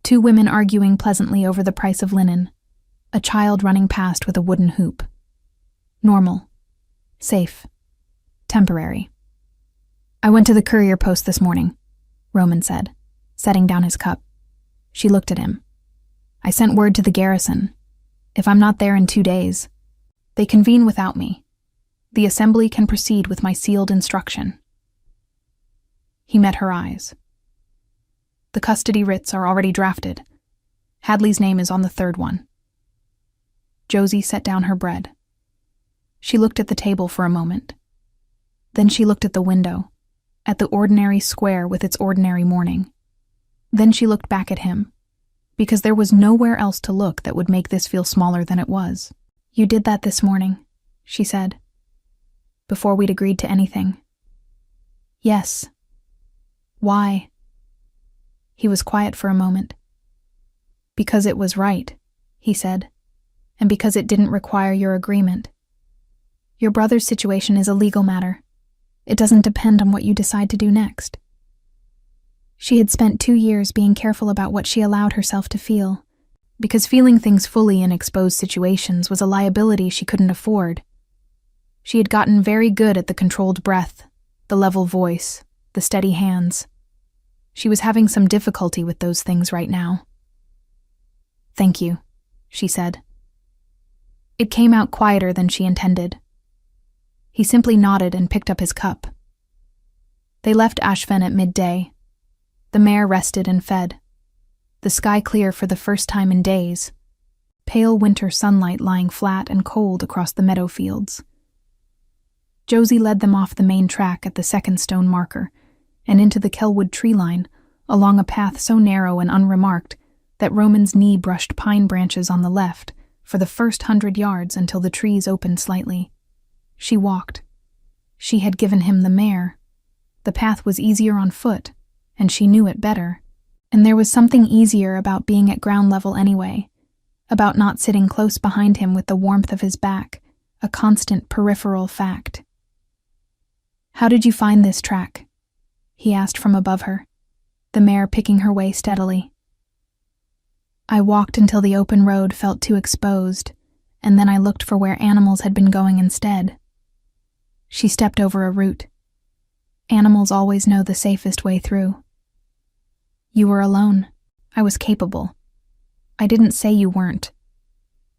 2 women arguing pleasantly over the price of linen. A child running past with a wooden hoop. Normal. Safe. Temporary. I went to the courier post this morning, Roman said, setting down his cup. She looked at him. I sent word to the garrison. If I'm not there in 2 days, they convene without me. The assembly can proceed with my sealed instruction. He met her eyes. The custody writs are already drafted. Hadley's name is on the 3rd one. Josie set down her bread. She looked at the table for a moment. Then she looked at the window, at the ordinary square with its ordinary morning. Then she looked back at him, because there was nowhere else to look that would make this feel smaller than it was. You did that this morning, she said, before we'd agreed to anything. Yes. Why? He was quiet for a moment. Because it was right, he said, and because it didn't require your agreement. Your brother's situation is a legal matter. It doesn't depend on what you decide to do next. She had spent 2 years being careful about what she allowed herself to feel, because feeling things fully in exposed situations was a liability she couldn't afford. She had gotten very good at the controlled breath, the level voice, the steady hands. She was having some difficulty with those things right now. Thank you, she said. It came out quieter than she intended. He simply nodded and picked up his cup. They left Ashfen at midday. The mare rested and fed. The sky clear for the first time in days. Pale winter sunlight lying flat and cold across the meadow fields. Josie led them off the main track at the second stone marker and into the Kelwood tree line, along a path so narrow and unremarked that Roman's knee brushed pine branches on the left for the first 100 yards until the trees opened slightly. She walked. She had given him the mare. The path was easier on foot, and she knew it better. And there was something easier about being at ground level anyway, about not sitting close behind him with the warmth of his back, a constant peripheral fact. How did you find this track? He asked from above her, the mare picking her way steadily. I walked until the open road felt too exposed, and then I looked for where animals had been going instead. She stepped over a root. Animals always know the safest way through. You were alone. I was capable. I didn't say you weren't.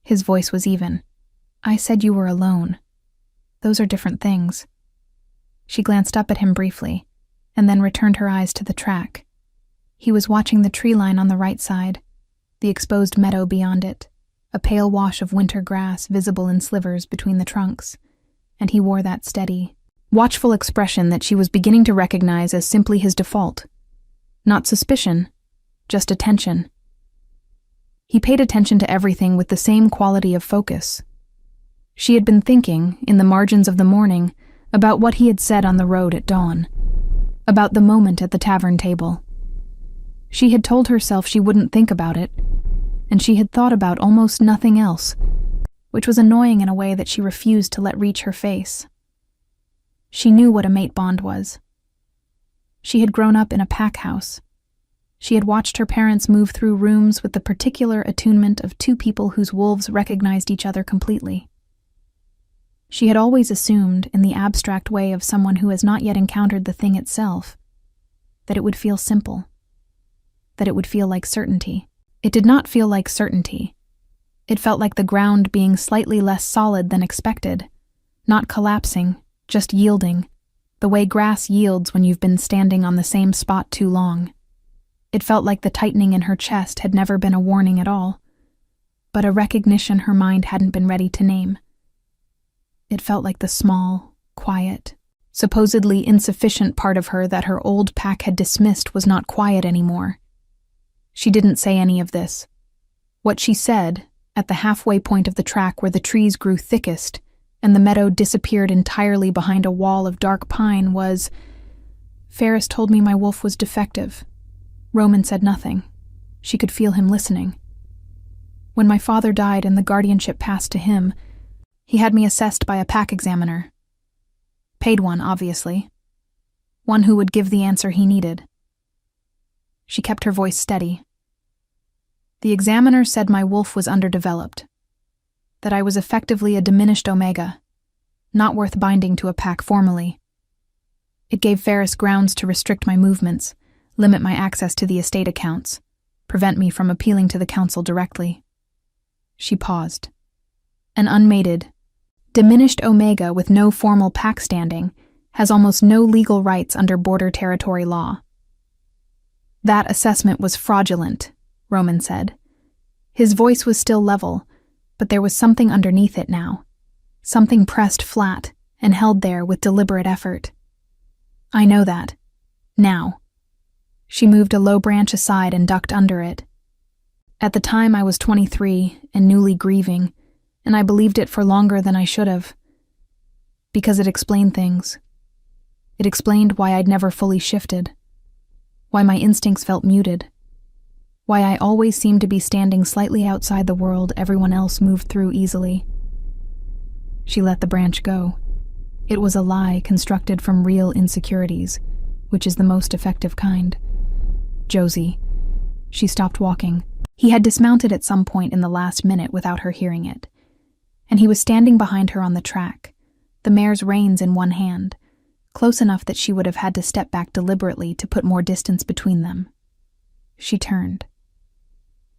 His voice was even. I said you were alone. Those are different things. She glanced up at him briefly, and then returned her eyes to the track. He was watching the tree line on the right side, the exposed meadow beyond it, a pale wash of winter grass visible in slivers between the trunks, and he wore that steady, watchful expression that she was beginning to recognize as simply his default. Not suspicion, just attention. He paid attention to everything with the same quality of focus. She had been thinking, in the margins of the morning, about what he had said on the road at dawn, about the moment at the tavern table. She had told herself she wouldn't think about it, and she had thought about almost nothing else, which was annoying in a way that she refused to let reach her face. She knew what a mate bond was. She had grown up in a pack house. She had watched her parents move through rooms with the particular attunement of two people whose wolves recognized each other completely. She had always assumed, in the abstract way of someone who has not yet encountered the thing itself, that it would feel simple, that it would feel like certainty. It did not feel like certainty. It felt like the ground being slightly less solid than expected, not collapsing, just yielding, the way grass yields when you've been standing on the same spot too long. It felt like the tightening in her chest had never been a warning at all, but a recognition her mind hadn't been ready to name. It felt like the small, quiet, supposedly insufficient part of her that her old pack had dismissed was not quiet anymore. She didn't say any of this. What she said, at the halfway point of the track where the trees grew thickest and the meadow disappeared entirely behind a wall of dark pine, was, Ferris told me my wolf was defective. Roman said nothing. She could feel him listening. When my father died and the guardianship passed to him, he had me assessed by a pack examiner. Paid one, obviously. One who would give the answer he needed. She kept her voice steady. The examiner said my wolf was underdeveloped, that I was effectively a diminished omega, not worth binding to a pack formally. It gave Ferris grounds to restrict my movements, limit my access to the estate accounts, prevent me from appealing to the council directly. She paused. An unmated, diminished omega with no formal pack standing has almost no legal rights under border territory law. That assessment was fraudulent, Roman said. His voice was still level, but there was something underneath it now, something pressed flat and held there with deliberate effort. I know that. Now. She moved a low branch aside and ducked under it. At the time I was 23 and newly grieving, and I believed it for longer than I should have, because it explained things. It explained why I'd never fully shifted, why my instincts felt muted, why I always seemed to be standing slightly outside the world everyone else moved through easily. She let the branch go. It was a lie constructed from real insecurities, which is the most effective kind. Josie. She stopped walking. He had dismounted at some point in the last minute without her hearing it, and he was standing behind her on the track, the mare's reins in one hand, close enough that she would have had to step back deliberately to put more distance between them. She turned.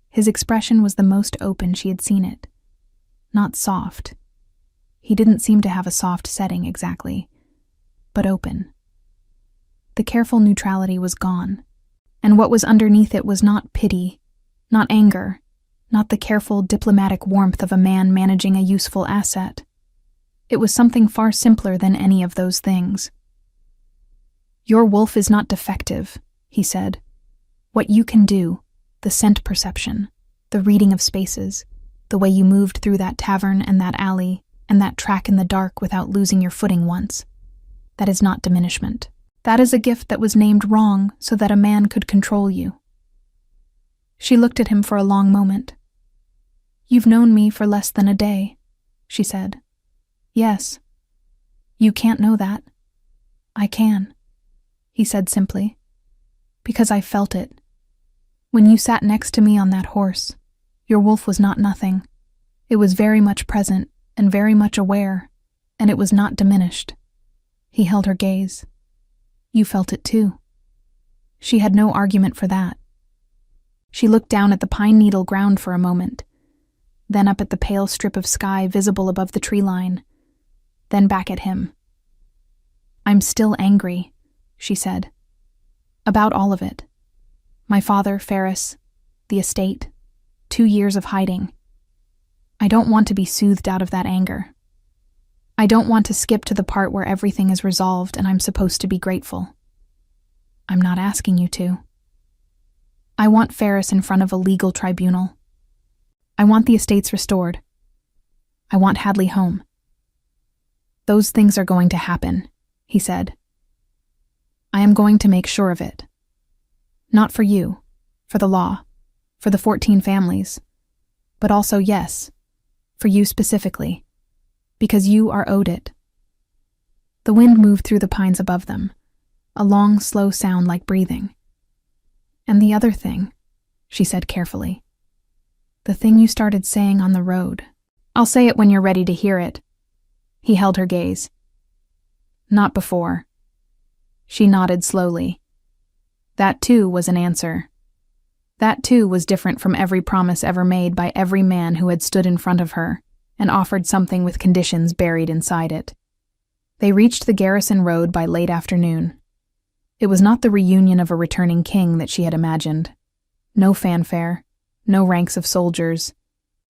His expression was the most open she had seen it. Not soft. He didn't seem to have a soft setting exactly, but open. The careful neutrality was gone, and what was underneath it was not pity, not anger, not the careful diplomatic warmth of a man managing a useful asset. It was something far simpler than any of those things. "Your wolf is not defective," he said. "What you can do, the scent perception, the reading of spaces, the way you moved through that tavern and that alley and that track in the dark without losing your footing once, that is not diminishment. That is a gift that was named wrong so that a man could control you." She looked at him for a long moment. "You've known me for less than a day," she said. "Yes. You can't know that. I can," he said simply, "because I felt it. When you sat next to me on that horse, your wolf was not nothing. It was very much present and very much aware, and it was not diminished." He held her gaze. "You felt it too." She had no argument for that. She looked down at the pine needle ground for a moment, then up at the pale strip of sky visible above the tree line, then back at him. "I'm still angry," she said. "About all of it. My father, Ferris, the estate, 2 years of hiding. I don't want to be soothed out of that anger. I don't want to skip to the part where everything is resolved and I'm supposed to be grateful. I'm not asking you to. I want Ferris in front of a legal tribunal. I want the estates restored. I want Hadley home. Those things are going to happen," he said. "I am going to make sure of it. Not for you, for the law, for the 14 families, but also, yes, for you specifically, because you are owed it." The wind moved through the pines above them, a long, slow sound like breathing. "And the other thing," she said carefully, "the thing you started saying on the road. I'll say it when you're ready to hear it." He held her gaze. "Not before." She nodded slowly. That too was an answer. That too was different from every promise ever made by every man who had stood in front of her and offered something with conditions buried inside it. They reached the garrison road by late afternoon. It was not the reunion of a returning king that she had imagined. No fanfare, no ranks of soldiers,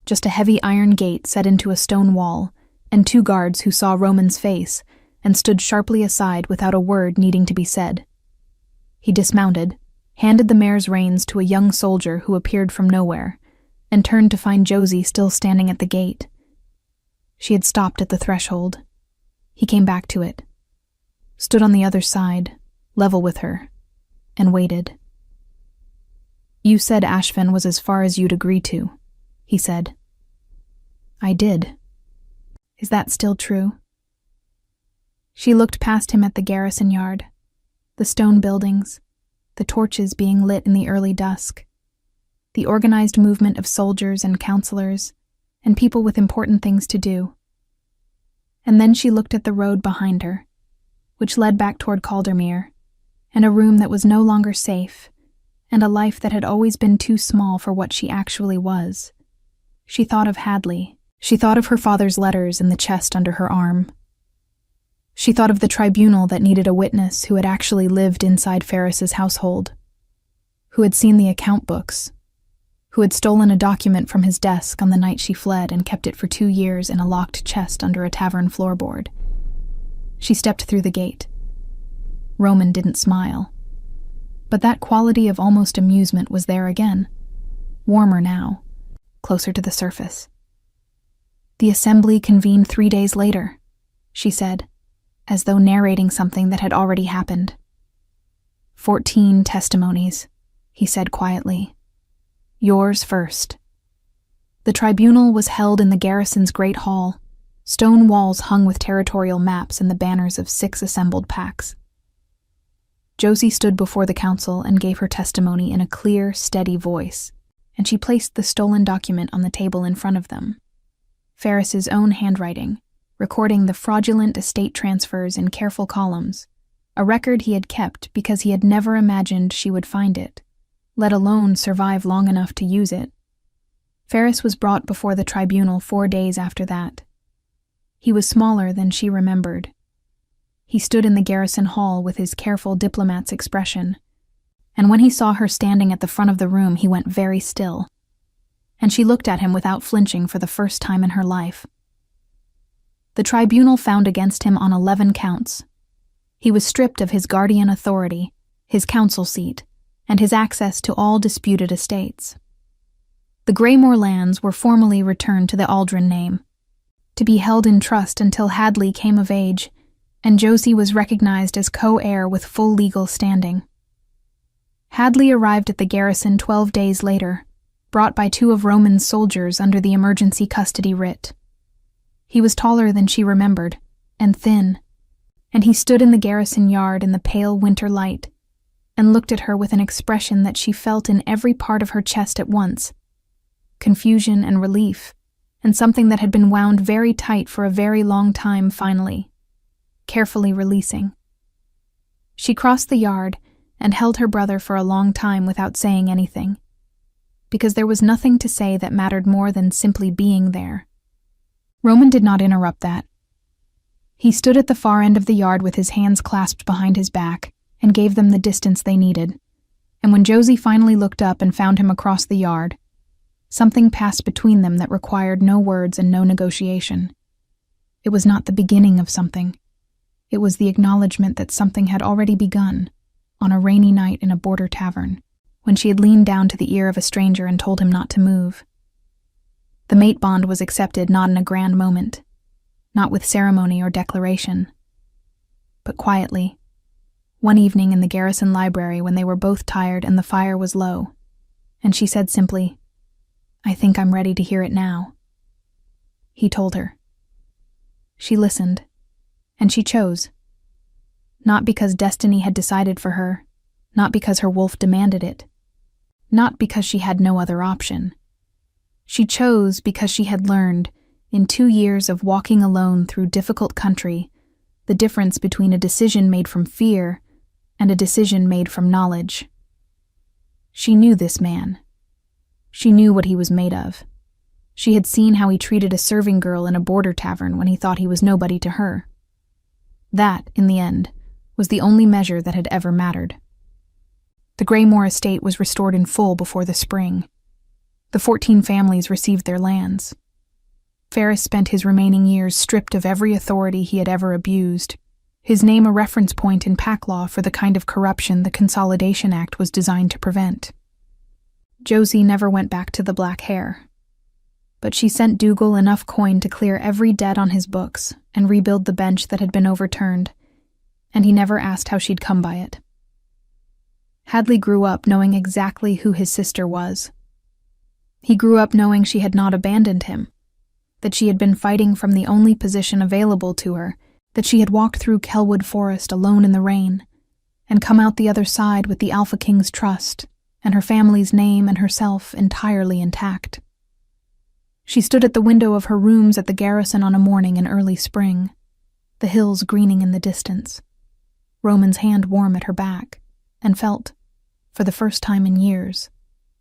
just a heavy iron gate set into a stone wall, and 2 guards who saw Roman's face and stood sharply aside without a word needing to be said. He dismounted, handed the mare's reins to a young soldier who appeared from nowhere, and turned to find Josie still standing at the gate. She had stopped at the threshold. He came back to it, stood on the other side, level with her, and waited. "You said Ashvin was as far as you'd agree to," he said. "I did. Is that still true?" She looked past him at the garrison yard, the stone buildings, the torches being lit in the early dusk, the organized movement of soldiers and counselors, and people with important things to do. And then she looked at the road behind her, which led back toward Caldermere, and a room that was no longer safe, and a life that had always been too small for what she actually was. She thought of Hadley. She thought of her father's letters in the chest under her arm. She thought of the tribunal that needed a witness who had actually lived inside Ferris's household, who had seen the account books, who had stolen a document from his desk on the night she fled and kept it for 2 years in a locked chest under a tavern floorboard. She stepped through the gate. Roman didn't smile. But that quality of almost amusement was there again, warmer now, closer to the surface. "The assembly convened 3 days later," she said. as though narrating something that had already happened. 14 testimonies, he said quietly. Yours first. The tribunal was held in the garrison's great hall, stone walls hung with territorial maps and the banners of 6 assembled packs. Josie stood before the council and gave her testimony in a clear, steady voice, and she placed the stolen document on the table in front of them. Ferris's own handwriting, recording the fraudulent estate transfers in careful columns, a record he had kept because he had never imagined she would find it, let alone survive long enough to use it. Ferris was brought before the tribunal 4 days after that. He was smaller than she remembered. He stood in the garrison hall with his careful diplomat's expression, and when he saw her standing at the front of the room, he went very still. And she looked at him without flinching for the first time in her life. The tribunal found against him on 11 counts. He was stripped of his guardian authority, his council seat, and his access to all disputed estates. The Greymore lands were formally returned to the Aldrin name, to be held in trust until Hadley came of age, and Josie was recognized as co-heir with full legal standing. Hadley arrived at the garrison 12 days later, brought by 2 of Roman's soldiers under the emergency custody writ. He was taller than she remembered, and thin, and he stood in the garrison yard in the pale winter light, and looked at her with an expression that she felt in every part of her chest at once, confusion and relief, and something that had been wound very tight for a very long time finally, carefully releasing. She crossed the yard and held her brother for a long time without saying anything, because there was nothing to say that mattered more than simply being there. Roman did not interrupt that. He stood at the far end of the yard with his hands clasped behind his back and gave them the distance they needed, and when Josie finally looked up and found him across the yard, something passed between them that required no words and no negotiation. It was not the beginning of something. It was the acknowledgement that something had already begun on a rainy night in a border tavern, when she had leaned down to the ear of a stranger and told him not to move. The mate bond was accepted not in a grand moment, not with ceremony or declaration, but quietly, one evening in the garrison library when they were both tired and the fire was low, and she said simply, "I think I'm ready to hear it now." He told her. She listened, and she chose. Not because destiny had decided for her, not because her wolf demanded it, not because she had no other option. She chose because she had learned, in 2 years of walking alone through difficult country, the difference between a decision made from fear and a decision made from knowledge. She knew this man. She knew what he was made of. She had seen how he treated a serving girl in a border tavern when he thought he was nobody to her. That, in the end, was the only measure that had ever mattered. The Greymore estate was restored in full before the spring. The 14 families received their lands. Ferris spent his remaining years stripped of every authority he had ever abused, his name a reference point in pack law for the kind of corruption the Consolidation Act was designed to prevent. Josie never went back to the black hair, but she sent Dougal enough coin to clear every debt on his books and rebuild the bench that had been overturned, and he never asked how she'd come by it. Hadley grew up knowing exactly who his sister was. He grew up knowing she had not abandoned him, that she had been fighting from the only position available to her, that she had walked through Kelwood Forest alone in the rain, and come out the other side with the Alpha King's trust, and her family's name and herself entirely intact. She stood at the window of her rooms at the garrison on a morning in early spring, the hills greening in the distance, Roman's hand warm at her back, and felt, for the first time in years,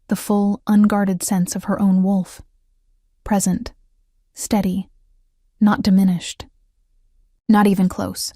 the full, unguarded sense of her own wolf, present, steady, not diminished, not even close.